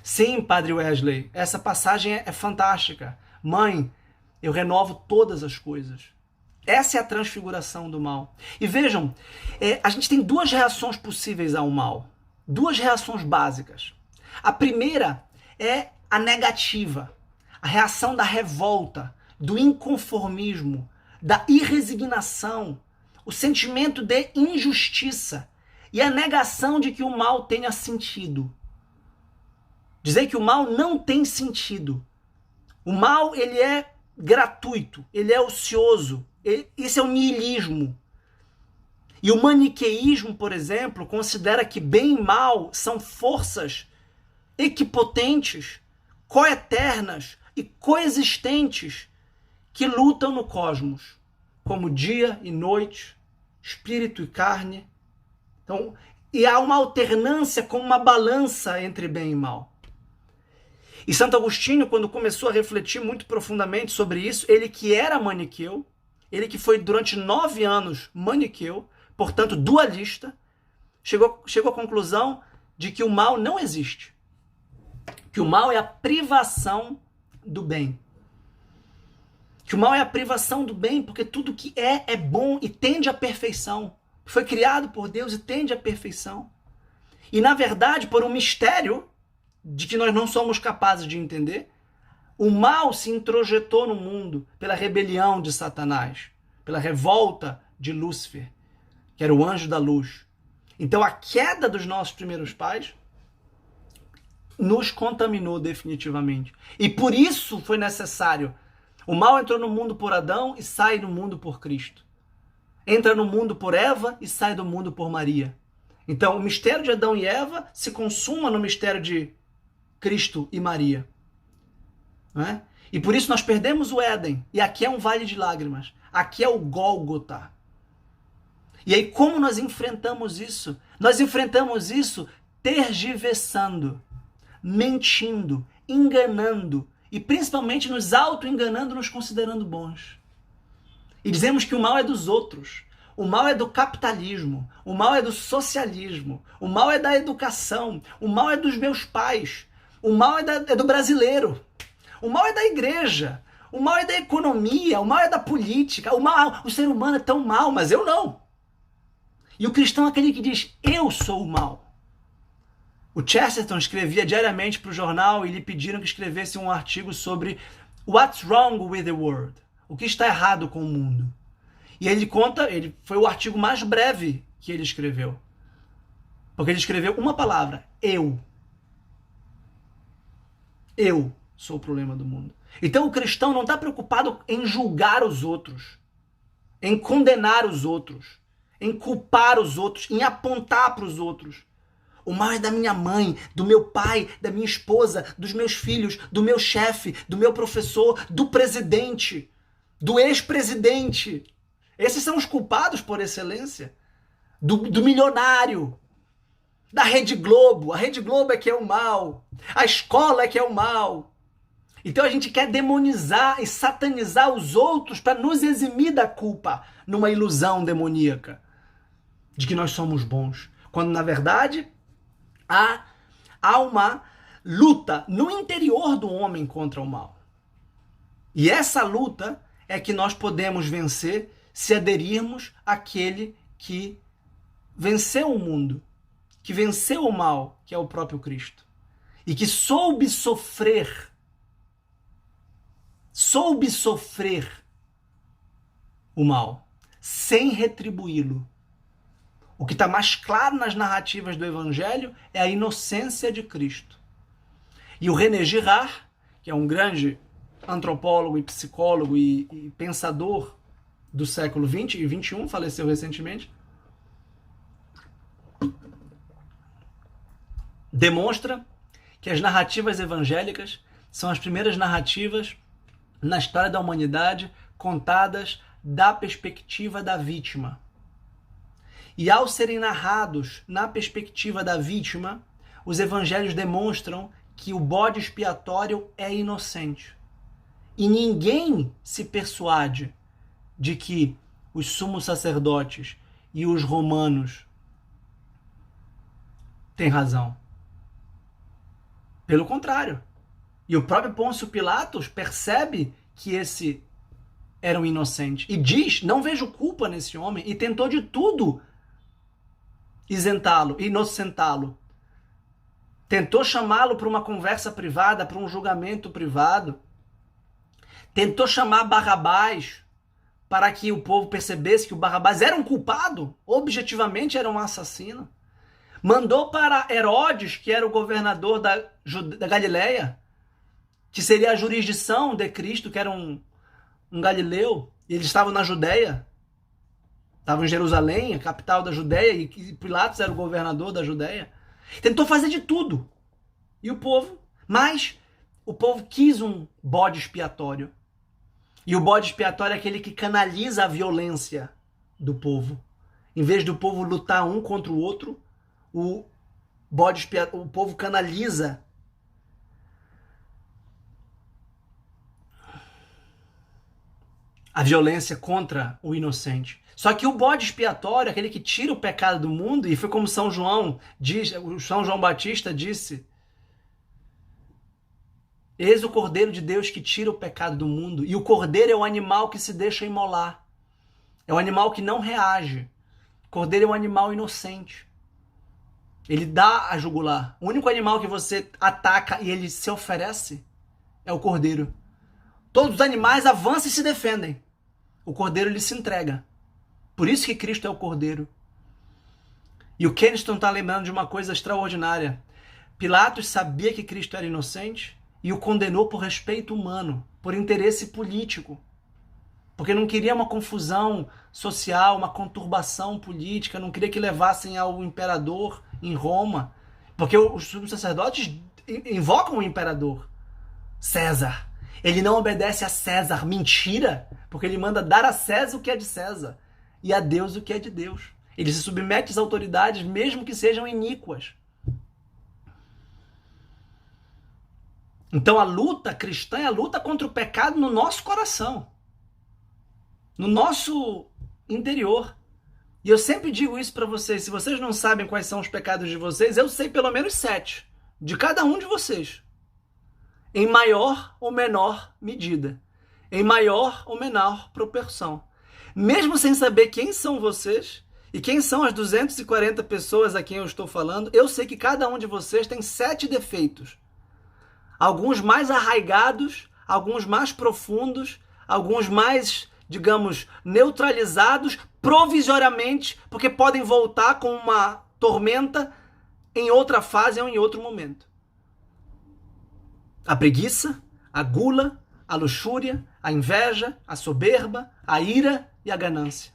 Sim, Padre Wesley, essa passagem é fantástica. Mãe, eu renovo todas as coisas. Essa é a transfiguração do mal. E vejam, a gente tem duas reações possíveis ao mal. Duas reações básicas. A primeira é a negativa. A reação da revolta, do inconformismo, da irresignação, o sentimento de injustiça e a negação de que o mal tenha sentido. Dizer que o mal não tem sentido. O mal, ele é gratuito, ele é ocioso. Esse é o niilismo. E o maniqueísmo, por exemplo, considera que bem e mal são forças equipotentes, coeternas e coexistentes que lutam no cosmos, como dia e noite, espírito e carne. Então, e há uma alternância como uma balança entre bem e mal. E Santo Agostinho, quando começou a refletir muito profundamente sobre isso, ele que era maniqueu, ele que foi durante 9 anos maniqueu, portanto dualista, chegou à conclusão de que o mal não existe. Que o mal é a privação do bem. Que o mal é a privação do bem, porque tudo que é bom e tende à perfeição. Foi criado por Deus e tende à perfeição. E, na verdade, por um mistério de que nós não somos capazes de entender, o mal se introjetou no mundo pela rebelião de Satanás, pela revolta de Lúcifer, que era o anjo da luz. Então, a queda dos nossos primeiros pais nos contaminou definitivamente. E por isso foi necessário. O mal entrou no mundo por Adão e sai do mundo por Cristo. Entra no mundo por Eva e sai do mundo por Maria. Então, o mistério de Adão e Eva se consuma no mistério de Cristo e Maria. Não é? E por isso nós perdemos o Éden. E aqui é um vale de lágrimas. Aqui é o Gólgota. E aí, como nós enfrentamos isso? Nós enfrentamos isso tergiversando, mentindo, enganando e principalmente nos auto-enganando, nos considerando bons. E dizemos que o mal é dos outros, o mal é do capitalismo, o mal é do socialismo, o mal é da educação, o mal é dos meus pais, o mal é do brasileiro, o mal é da igreja, o mal é da economia, o mal é da política, o ser humano é tão mal, mas eu não. E o cristão é aquele que diz, eu sou o mal. O Chesterton escrevia diariamente para o jornal e lhe pediram que escrevesse um artigo sobre What's Wrong with the World? O que está errado com o mundo? E ele conta, foi o artigo mais breve que ele escreveu. Porque ele escreveu uma palavra, eu. Eu sou o problema do mundo. Então o cristão não está preocupado em julgar os outros, em condenar os outros, em culpar os outros, em apontar para os outros. O mal é da minha mãe, do meu pai, da minha esposa, dos meus filhos, do meu chefe, do meu professor, do presidente, do ex-presidente. Esses são os culpados por excelência. Do milionário, da Rede Globo. A Rede Globo é que é o mal. A escola é que é o mal. Então a gente quer demonizar e satanizar os outros para nos eximir da culpa numa ilusão demoníaca de que nós somos bons. Quando, na verdade, há uma luta no interior do homem contra o mal. E essa luta é que nós podemos vencer se aderirmos àquele que venceu o mundo, que venceu o mal, que é o próprio Cristo. E que soube sofrer o mal, sem retribuí-lo. O que está mais claro nas narrativas do Evangelho é a inocência de Cristo. E o René Girard, que é um grande antropólogo e psicólogo e pensador do século XX e XXI, faleceu recentemente, demonstra que as narrativas evangélicas são as primeiras narrativas na história da humanidade contadas da perspectiva da vítima. E ao serem narrados na perspectiva da vítima, os evangelhos demonstram que o bode expiatório é inocente. E ninguém se persuade de que os sumos sacerdotes e os romanos têm razão. Pelo contrário. E o próprio Pôncio Pilatos percebe que esse era um inocente. E diz, não vejo culpa nesse homem, e tentou de tudo isentá-lo, inocentá-lo. Tentou chamá-lo para uma conversa privada, para um julgamento privado. Tentou chamar Barrabás para que o povo percebesse que o Barrabás era um culpado, objetivamente era um assassino. Mandou para Herodes, que era o governador da Galileia, que seria a jurisdição de Cristo, que era um galileu, e eles estavam na Judéia, estavam em Jerusalém, a capital da Judéia, e Pilatos era o governador da Judéia. Tentou fazer de tudo. E o povo quis um bode expiatório. E o bode expiatório é aquele que canaliza a violência do povo. Em vez do povo lutar um contra o outro, o povo canaliza a violência contra o inocente. Só que o bode expiatório, aquele que tira o pecado do mundo, e foi como São João Batista disse: eis o Cordeiro de Deus que tira o pecado do mundo. E o cordeiro é o animal que se deixa imolar. É o animal que não reage. O cordeiro é um animal inocente. Ele dá a jugular. O único animal que você ataca e ele se oferece é o cordeiro. Todos os animais avançam e se defendem. O cordeiro ele se entrega. Por isso que Cristo é o cordeiro. E o Keniston está lembrando de uma coisa extraordinária. Pilatos sabia que Cristo era inocente e o condenou por respeito humano, por interesse político. Porque não queria uma confusão social, uma conturbação política, não queria que levassem ao imperador em Roma. Porque os sumos sacerdotes invocam o imperador, César. Ele não obedece a César, mentira, porque ele manda dar a César o que é de César e a Deus o que é de Deus. Ele se submete às autoridades, mesmo que sejam iníquas. Então a luta cristã é a luta contra o pecado no nosso coração, no nosso interior. E eu sempre digo isso para vocês: se vocês não sabem quais são os pecados de vocês, eu sei pelo menos 7, de cada um de vocês. Em maior ou menor medida, em maior ou menor proporção. Mesmo sem saber quem são vocês e quem são as 240 pessoas a quem eu estou falando, eu sei que cada um de vocês tem 7 defeitos. Alguns mais arraigados, alguns mais profundos, alguns mais, digamos, neutralizados provisoriamente, porque podem voltar com uma tormenta em outra fase ou em outro momento. A preguiça, a gula, a luxúria, a inveja, a soberba, a ira e a ganância.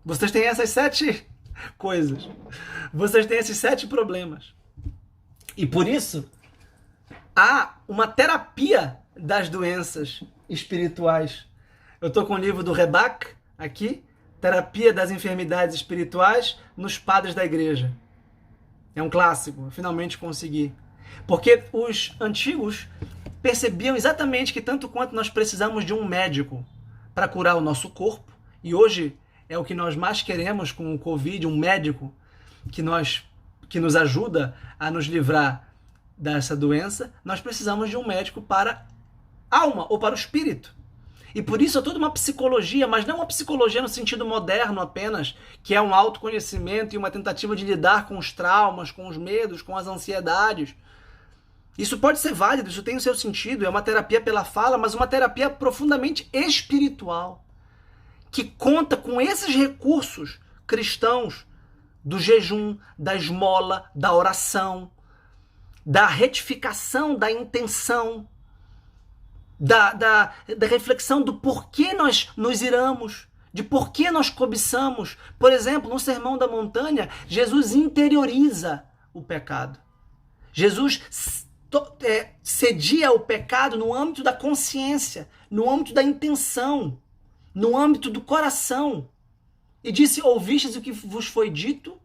Vocês têm essas 7 coisas. Vocês têm esses 7 problemas. E por isso, há uma terapia das doenças espirituais. Eu estou com o livro do Rebac aqui, Terapia das Enfermidades Espirituais nos Padres da Igreja. É um clássico, eu finalmente consegui. Porque os antigos percebiam exatamente que tanto quanto nós precisamos de um médico para curar o nosso corpo, e hoje é o que nós mais queremos com o Covid, um médico que nos ajuda a nos livrar dessa doença, nós precisamos de um médico para a alma ou para o espírito. E por isso é toda uma psicologia, mas não uma psicologia no sentido moderno apenas, que é um autoconhecimento e uma tentativa de lidar com os traumas, com os medos, com as ansiedades. Isso pode ser válido, isso tem o seu sentido, é uma terapia pela fala, mas uma terapia profundamente espiritual, que conta com esses recursos cristãos do jejum, da esmola, da oração, da retificação da intenção, da reflexão do porquê nós nos iramos, de porquê nós cobiçamos. Por exemplo, no Sermão da Montanha, Jesus interioriza o pecado. Jesus cedia o pecado no âmbito da consciência, no âmbito da intenção, no âmbito do coração. E disse: ouvistes o que vos foi dito?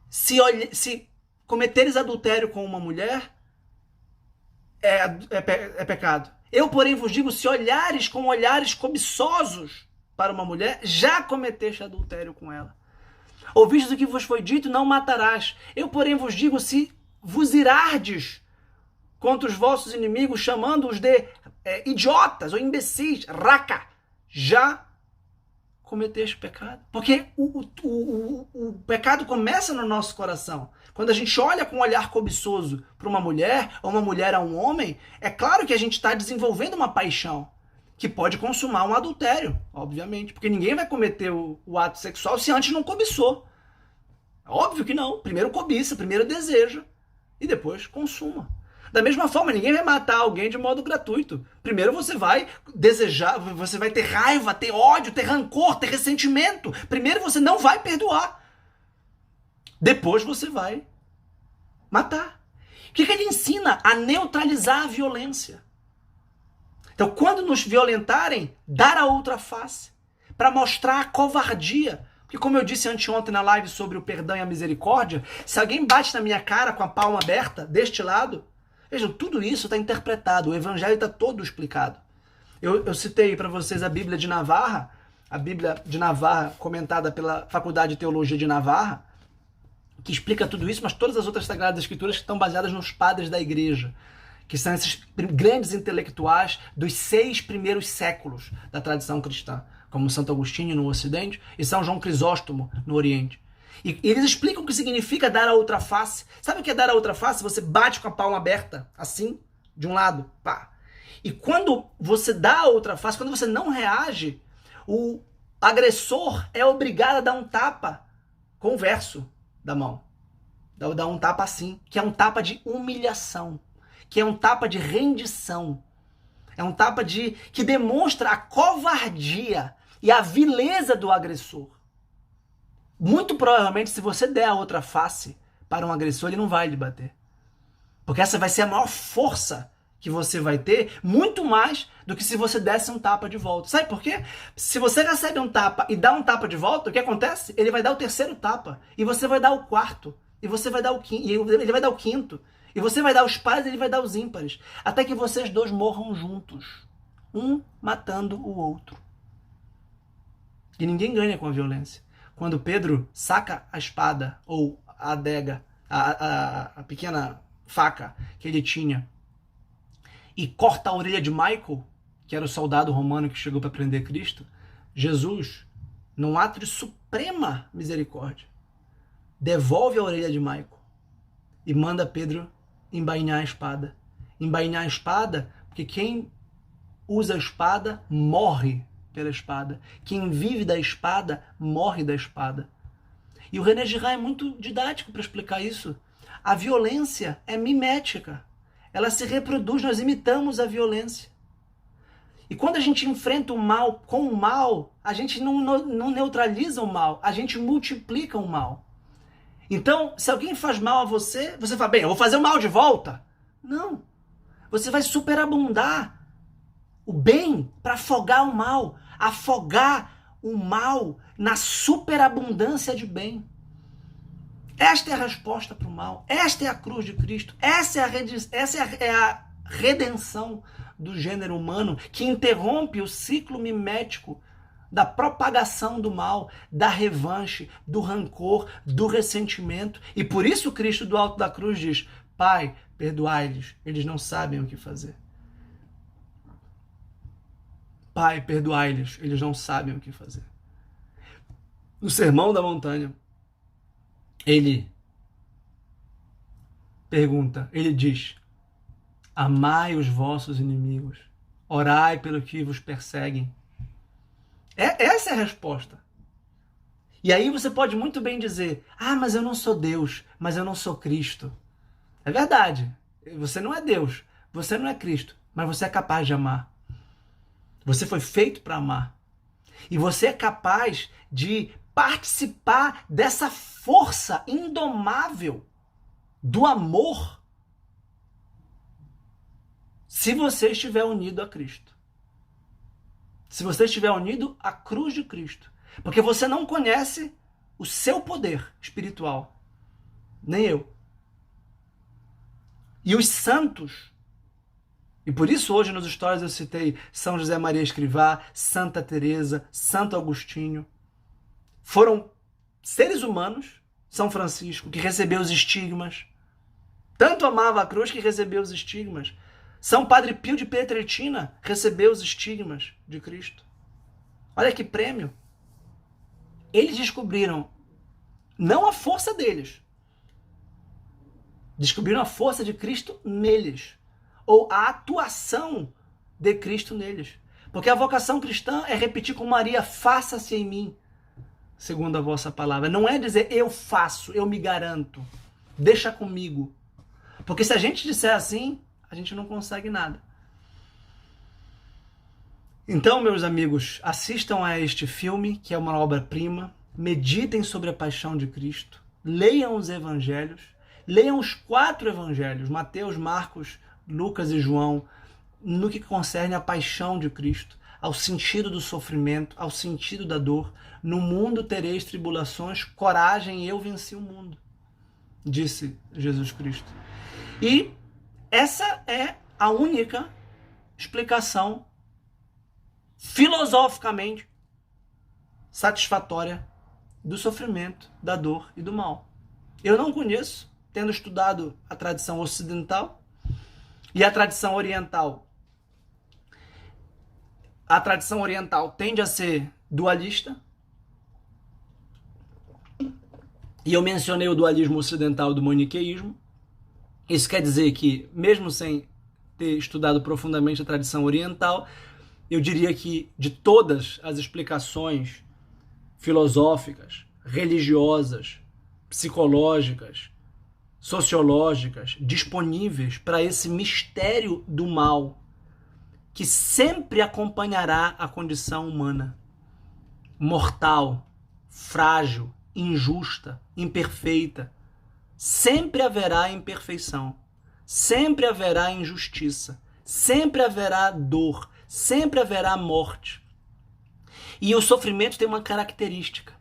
Se cometeres adultério com uma mulher, é pecado. Eu, porém, vos digo, se olhares com olhares cobiçosos para uma mulher, já cometeste adultério com ela. Ouvistes o que vos foi dito? Não matarás. Eu, porém, vos digo, se vos irardes contra os vossos inimigos, chamando-os de idiotas ou imbecis, raca, já cometeste pecado. Porque o pecado começa no nosso coração. Quando a gente olha com um olhar cobiçoso para uma mulher, ou uma mulher a um homem, é claro que a gente está desenvolvendo uma paixão que pode consumar um adultério, obviamente. Porque ninguém vai cometer o ato sexual se antes não cobiçou. Óbvio que não. Primeiro cobiça, primeiro deseja e depois consuma. Da mesma forma, ninguém vai matar alguém de modo gratuito. Primeiro você vai desejar, você vai ter raiva, ter ódio, ter rancor, ter ressentimento. Primeiro você não vai perdoar. Depois você vai matar. O que ele ensina? A neutralizar a violência. Então, quando nos violentarem, dar a outra face. Para mostrar a covardia. Porque como eu disse anteontem na live sobre o perdão e a misericórdia, se alguém bate na minha cara com a palma aberta, deste lado, vejam, tudo isso está interpretado, o evangelho está todo explicado. Eu citei para vocês a Bíblia de Navarra, comentada pela Faculdade de Teologia de Navarra, que explica tudo isso, mas todas as outras Sagradas Escrituras que estão baseadas nos padres da igreja, que são esses grandes intelectuais dos 6 primeiros séculos da tradição cristã, como Santo Agostinho no Ocidente e São João Crisóstomo no Oriente. E eles explicam o que significa dar a outra face. Sabe o que é dar a outra face? Você bate com a palma aberta, assim, de um lado, pá. E quando você dá a outra face, quando você não reage, o agressor é obrigado a dar um tapa com o verso da mão. Dá um tapa assim, que é um tapa de humilhação, que é um tapa de rendição. É um tapa que demonstra a covardia e a vileza do agressor. Muito provavelmente, se você der a outra face para um agressor, ele não vai lhe bater. Porque essa vai ser a maior força que você vai ter, muito mais do que se você desse um tapa de volta. Sabe por quê? Se você recebe um tapa e dá um tapa de volta, o que acontece? Ele vai dar o terceiro tapa, e você vai dar o quarto, e você vai dar o quinto, e ele vai dar o quinto, e você vai dar os pares e ele vai dar os ímpares, até que vocês dois morram juntos, um matando o outro. E ninguém ganha com a violência. Quando Pedro saca a espada, ou a adega, a pequena faca que ele tinha, e corta a orelha de Michael, que era o soldado romano que chegou para prender Cristo, Jesus, num ato de suprema misericórdia, devolve a orelha de Michael e manda Pedro embainhar a espada. Embainhar a espada, porque quem usa a espada morre pela espada. Quem vive da espada, morre da espada. E o René Girard é muito didático para explicar isso. A violência é mimética. Ela se reproduz, nós imitamos a violência. E quando a gente enfrenta o mal com o mal, a gente não neutraliza o mal, a gente multiplica o mal. Então, se alguém faz mal a você, você fala, bem, eu vou fazer o mal de volta. Não. Você vai superabundar o bem para afogar o mal. Afogar o mal na superabundância de bem. Esta é a resposta para o mal. Esta é a cruz de Cristo. Essa é a redenção do gênero humano, que interrompe o ciclo mimético da propagação do mal, da revanche, do rancor, do ressentimento. E por isso Cristo do alto da cruz diz, Pai, perdoai-lhes, eles não sabem o que fazer. Pai, perdoai-lhes, eles não sabem o que fazer. No Sermão da Montanha, ele pergunta, ele diz, amai os vossos inimigos, orai pelo que vos perseguem. Essa é a resposta. E aí você pode muito bem dizer, mas eu não sou Deus, mas eu não sou Cristo. É verdade, você não é Deus, você não é Cristo, mas você é capaz de amar. Você foi feito para amar. E você é capaz de participar dessa força indomável do amor se você estiver unido a Cristo. Se você estiver unido à cruz de Cristo. Porque você não conhece o seu poder espiritual. Nem eu. E os santos, e por isso hoje nos stories eu citei São José Maria Escrivá, Santa Teresa, Santo Agostinho, foram seres humanos, São Francisco, que recebeu os estigmas, tanto amava a cruz que recebeu os estigmas, São Padre Pio de Pietrelcina recebeu os estigmas de Cristo. Olha que prêmio. Eles descobriram não a força deles, descobriram a força de Cristo neles, ou a atuação de Cristo neles. Porque a vocação cristã é repetir com Maria, faça-se em mim, segundo a vossa palavra. Não é dizer eu faço, eu me garanto, deixa comigo. Porque se a gente disser assim, a gente não consegue nada. Então, meus amigos, assistam a este filme, que é uma obra-prima, meditem sobre a paixão de Cristo, leiam os evangelhos, leiam os 4 evangelhos, Mateus, Marcos, Lucas e João, no que concerne a paixão de Cristo, ao sentido do sofrimento, ao sentido da dor. No mundo tereis tribulações, coragem, eu venci o mundo, disse Jesus Cristo. E essa é a única explicação filosoficamente satisfatória do sofrimento, da dor e do mal. Eu não conheço, tendo estudado a tradição ocidental e a tradição oriental. A tradição oriental tende a ser dualista. E eu mencionei o dualismo ocidental do maniqueísmo. Isso quer dizer que, mesmo sem ter estudado profundamente a tradição oriental, eu diria que de todas as explicações filosóficas, religiosas, psicológicas, sociológicas disponíveis para esse mistério do mal que sempre acompanhará a condição humana, mortal, frágil, injusta, imperfeita, sempre haverá imperfeição, sempre haverá injustiça, sempre haverá dor, sempre haverá morte. E o sofrimento tem uma característica.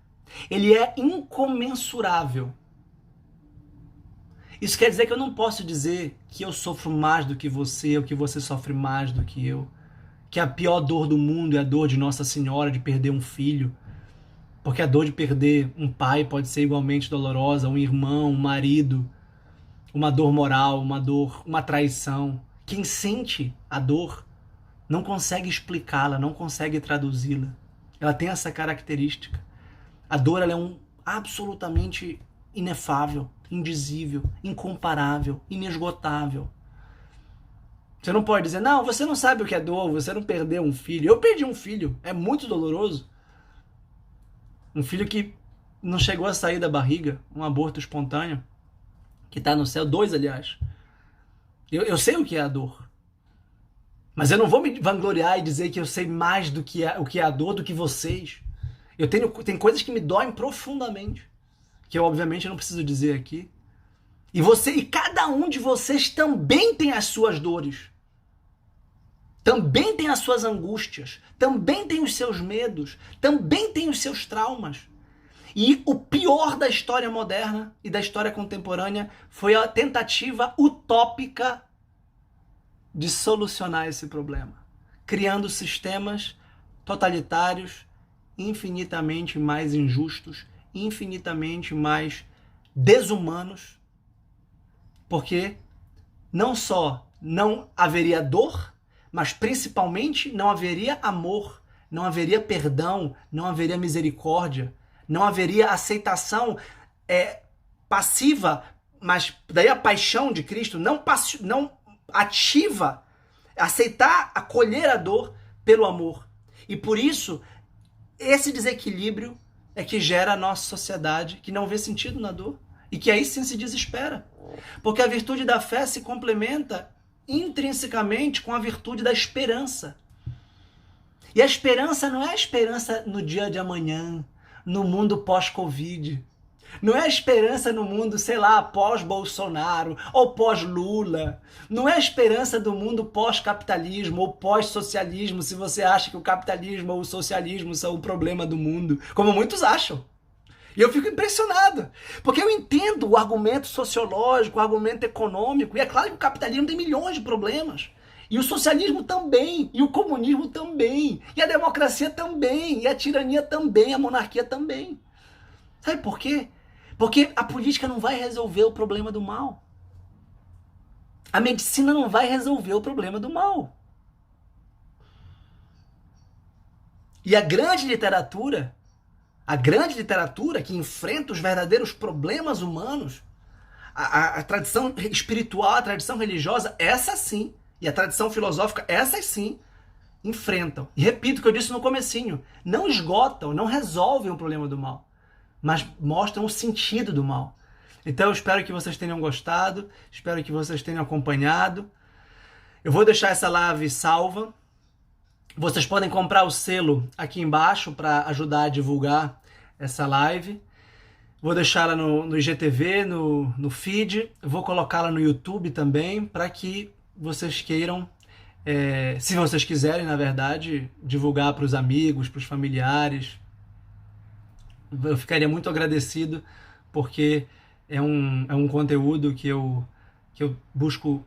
Ele é incomensurável. Isso quer dizer que eu não posso dizer que eu sofro mais do que você, ou que você sofre mais do que eu. Que a pior dor do mundo é a dor de Nossa Senhora de perder um filho. Porque a dor de perder um pai pode ser igualmente dolorosa, um irmão, um marido, uma dor moral, uma dor, uma traição. Quem sente a dor não consegue explicá-la, não consegue traduzi-la. Ela tem essa característica. A dor ela é absolutamente inefável, indizível, incomparável, inesgotável. Você não pode dizer, não, você não sabe o que é dor, você não perdeu um filho. Eu perdi um filho, é muito doloroso. Um filho que não chegou a sair da barriga, um aborto espontâneo, que está no céu, 2, aliás. Eu sei o que é a dor. Mas eu não vou me vangloriar e dizer que eu sei mais do que o que é a dor do que vocês. Tem coisas que me doem profundamente, que eu obviamente não preciso dizer aqui. E cada um de vocês também tem as suas dores. Também tem as suas angústias, também tem os seus medos, também tem os seus traumas. E o pior da história moderna e da história contemporânea foi a tentativa utópica de solucionar esse problema, criando sistemas totalitários infinitamente mais injustos, infinitamente mais desumanos, porque não só não haveria dor, mas principalmente não haveria amor, não haveria perdão, não haveria misericórdia, não haveria aceitação passiva, mas daí a paixão de Cristo, não ativa, aceitar, acolher a dor pelo amor. E por isso, esse desequilíbrio é que gera a nossa sociedade que não vê sentido na dor e que aí sim se desespera. Porque a virtude da fé se complementa intrinsecamente com a virtude da esperança. E a esperança não é a esperança no dia de amanhã, no mundo pós-Covid. Não é a esperança no mundo, sei lá, pós-Bolsonaro ou pós-Lula. Não é a esperança do mundo pós-capitalismo ou pós-socialismo, se você acha que o capitalismo ou o socialismo são o problema do mundo, como muitos acham. E eu fico impressionado, porque eu entendo o argumento sociológico, o argumento econômico, e é claro que o capitalismo tem milhões de problemas. E o socialismo também, e o comunismo também, e a democracia também, e a tirania também, a monarquia também. Sabe por quê? Porque a política não vai resolver o problema do mal. A medicina não vai resolver o problema do mal. E a grande literatura que enfrenta os verdadeiros problemas humanos, a tradição espiritual, a tradição religiosa, essa sim, e a tradição filosófica, essas sim, enfrentam. E repito o que eu disse no comecinho, não esgotam, não resolvem o problema do mal, mas mostram o sentido do mal. Então eu espero que vocês tenham gostado, espero que vocês tenham acompanhado. Eu vou deixar essa live salva. Vocês podem comprar o selo aqui embaixo para ajudar a divulgar essa live. Vou deixá-la no IGTV, no feed. Vou colocá-la no YouTube também, para que vocês queiram, se vocês quiserem, na verdade, divulgar para os amigos, para os familiares. Eu ficaria muito agradecido, porque é um conteúdo que eu busco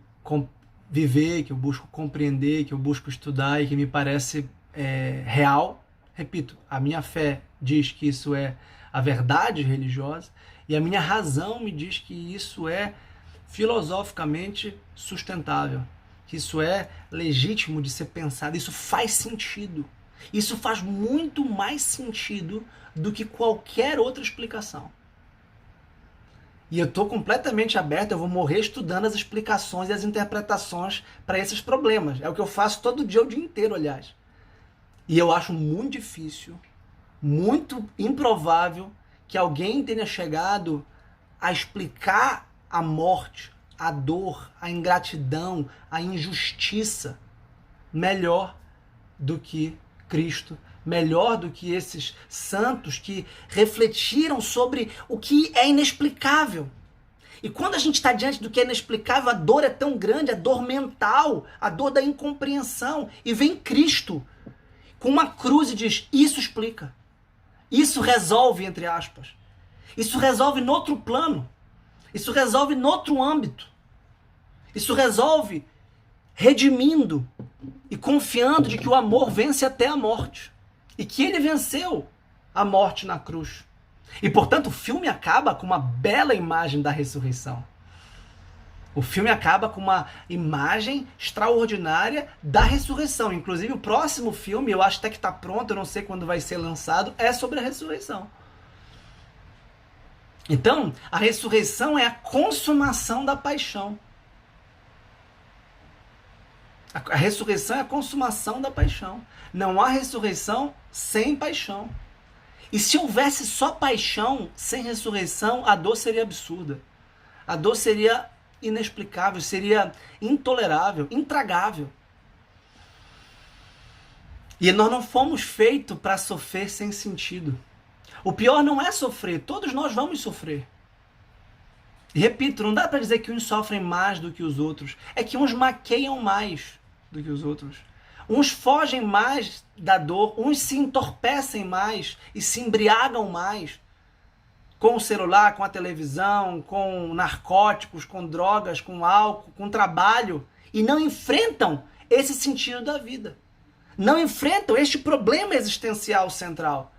viver, que eu busco compreender, que eu busco estudar e que me parece real. Repito, a minha fé diz que isso é a verdade religiosa e a minha razão me diz que isso é filosoficamente sustentável, que isso é legítimo de ser pensado, isso faz sentido. Isso faz muito mais sentido do que qualquer outra explicação. E eu estou completamente aberto, eu vou morrer estudando as explicações e as interpretações para esses problemas. É o que eu faço todo dia, o dia inteiro, aliás. E eu acho muito difícil, muito improvável que alguém tenha chegado a explicar a morte, a dor, a ingratidão, a injustiça melhor do que Cristo, melhor do que esses santos que refletiram sobre o que é inexplicável. E quando a gente está diante do que é inexplicável, a dor é tão grande, a dor mental, a dor da incompreensão. E vem Cristo com uma cruz e diz, isso explica. Isso resolve, entre aspas. Isso resolve no outro plano. Isso resolve no outro âmbito. Isso resolve redimindo e confiando de que o amor vence até a morte. E que ele venceu a morte na cruz. E, portanto, o filme acaba com uma bela imagem da ressurreição. O filme acaba com uma imagem extraordinária da ressurreição. Inclusive, o próximo filme, eu acho até que está pronto, eu não sei quando vai ser lançado, é sobre a ressurreição. Então, a ressurreição é a consumação da paixão. A ressurreição é a consumação da paixão. Não há ressurreição sem paixão. E se houvesse só paixão sem ressurreição, a dor seria absurda. A dor seria inexplicável, seria intolerável, intragável. E nós não fomos feitos para sofrer sem sentido. O pior não é sofrer, todos nós vamos sofrer. E repito, não dá para dizer que uns sofrem mais do que os outros. É que uns maqueiam mais do que os outros. Uns fogem mais da dor, uns se entorpecem mais e se embriagam mais com o celular, com a televisão, com narcóticos, com drogas, com álcool, com trabalho, e não enfrentam esse sentido da vida. Não enfrentam este problema existencial central.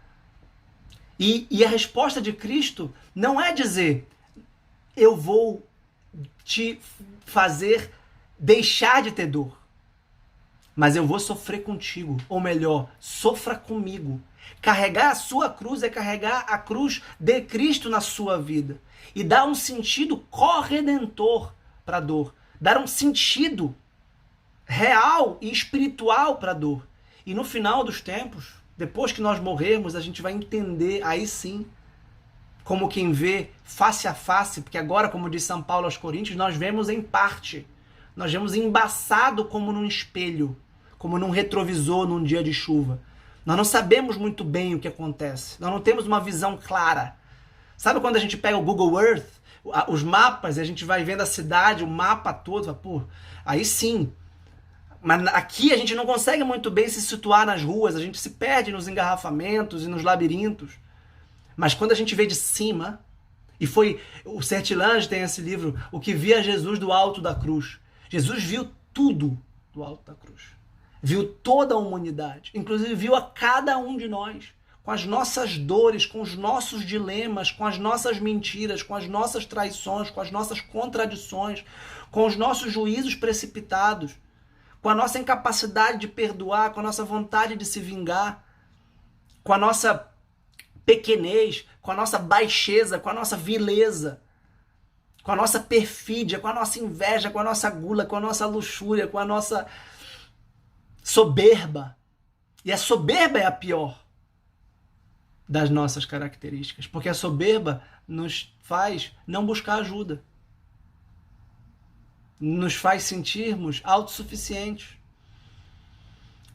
E a resposta de Cristo não é dizer, eu vou te fazer deixar de ter dor, mas eu vou sofrer contigo, ou melhor, sofra comigo. Carregar a sua cruz é carregar a cruz de Cristo na sua vida. E dar um sentido corredentor para a dor. Dar um sentido real e espiritual para a dor. E no final dos tempos, depois que nós morrermos, a gente vai entender, aí sim, como quem vê face a face, porque agora, como diz São Paulo aos Coríntios, nós vemos em parte. Nós vemos embaçado como num espelho, como num retrovisor num dia de chuva. Nós não sabemos muito bem o que acontece. Nós não temos uma visão clara. Sabe quando a gente pega o Google Earth, os mapas, e a gente vai vendo a cidade, o mapa todo, pô, aí sim. Mas aqui a gente não consegue muito bem se situar nas ruas, a gente se perde nos engarrafamentos e nos labirintos. Mas quando a gente vê de cima, e foi, o Sertilange tem esse livro, O que via Jesus do alto da cruz. Jesus viu tudo do alto da cruz. Viu toda a humanidade, inclusive viu a cada um de nós, com as nossas dores, com os nossos dilemas, com as nossas mentiras, com as nossas traições, com as nossas contradições, com os nossos juízos precipitados, com a nossa incapacidade de perdoar, com a nossa vontade de se vingar, com a nossa pequenez, com a nossa baixeza, com a nossa vileza, com a nossa perfídia, com a nossa inveja, com a nossa gula, com a nossa luxúria, com a nossa soberba. E a soberba é a pior das nossas características, porque a soberba nos faz não buscar ajuda, nos faz sentirmos autossuficientes.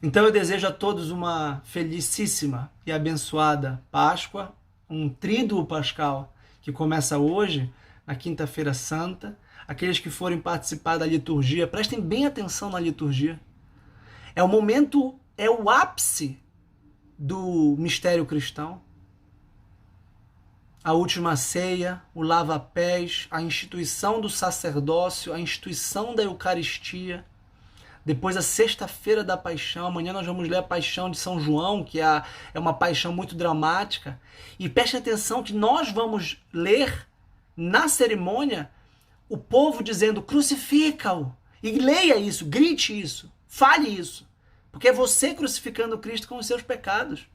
Então eu desejo a todos uma felicíssima e abençoada Páscoa, um tríduo pascal que começa hoje, na Quinta-feira Santa. Aqueles que forem participar da liturgia, prestem bem atenção na liturgia. É o momento, é o ápice do mistério cristão. A última ceia, o lava-pés, a instituição do sacerdócio, a instituição da Eucaristia. Depois a sexta-feira da paixão. Amanhã nós vamos ler a paixão de São João, que é uma paixão muito dramática. E prestem atenção que nós vamos ler na cerimônia o povo dizendo crucifica-o. E leia isso, grite isso, fale isso. Porque é você crucificando Cristo com os seus pecados.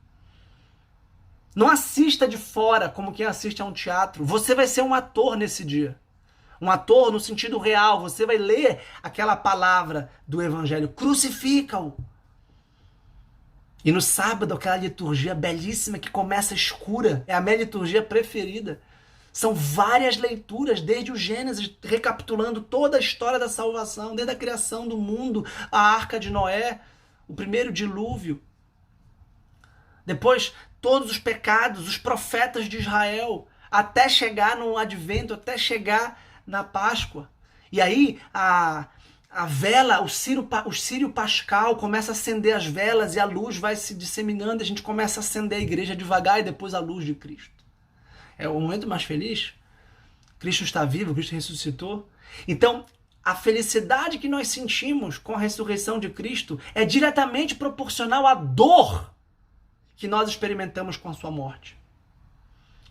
Não assista de fora como quem assiste a um teatro. Você vai ser um ator nesse dia. Um ator no sentido real. Você vai ler aquela palavra do Evangelho. Crucifica-o. E no sábado, aquela liturgia belíssima que começa escura. É a minha liturgia preferida. São várias leituras, desde o Gênesis, recapitulando toda a história da salvação, desde a criação do mundo, a Arca de Noé, o primeiro dilúvio. Depois, todos os pecados, os profetas de Israel, até chegar no Advento, até chegar na Páscoa. E aí, a vela, o Círio Pascal começa a acender as velas e a luz vai se disseminando, e a gente começa a acender a igreja devagar e depois a luz de Cristo. É o momento mais feliz. Cristo está vivo, Cristo ressuscitou. Então, a felicidade que nós sentimos com a ressurreição de Cristo é diretamente proporcional à dor que nós experimentamos com a sua morte.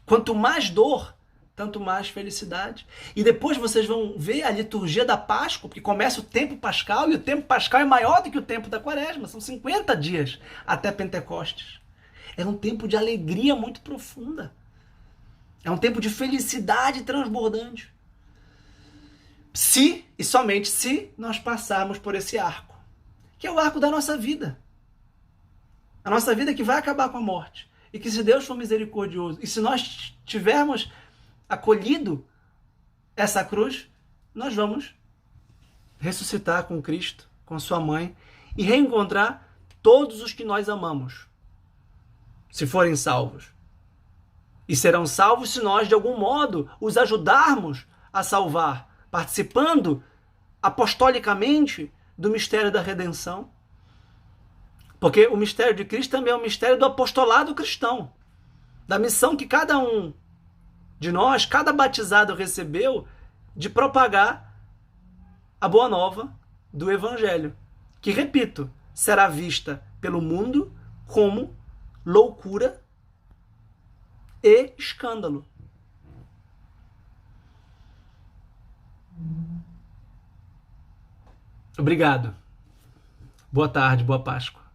Quanto mais dor, tanto mais felicidade. E depois vocês vão ver a liturgia da Páscoa, porque começa o tempo pascal, e o tempo pascal é maior do que o tempo da Quaresma. São 50 dias até Pentecostes. É um tempo de alegria muito profunda. É um tempo de felicidade transbordante. Se, e somente se, nós passarmos por esse arco, que é o arco da nossa vida. A nossa vida que vai acabar com a morte. E que se Deus for misericordioso, e se nós tivermos acolhido essa cruz, nós vamos ressuscitar com Cristo, com sua mãe, e reencontrar todos os que nós amamos, se forem salvos. E serão salvos se nós, de algum modo, os ajudarmos a salvar, participando apostolicamente do mistério da redenção. Porque o mistério de Cristo também é o mistério do apostolado cristão, da missão que cada um de nós, cada batizado recebeu de propagar a boa nova do Evangelho, que, repito, será vista pelo mundo como loucura e escândalo. Obrigado. Boa tarde, boa Páscoa.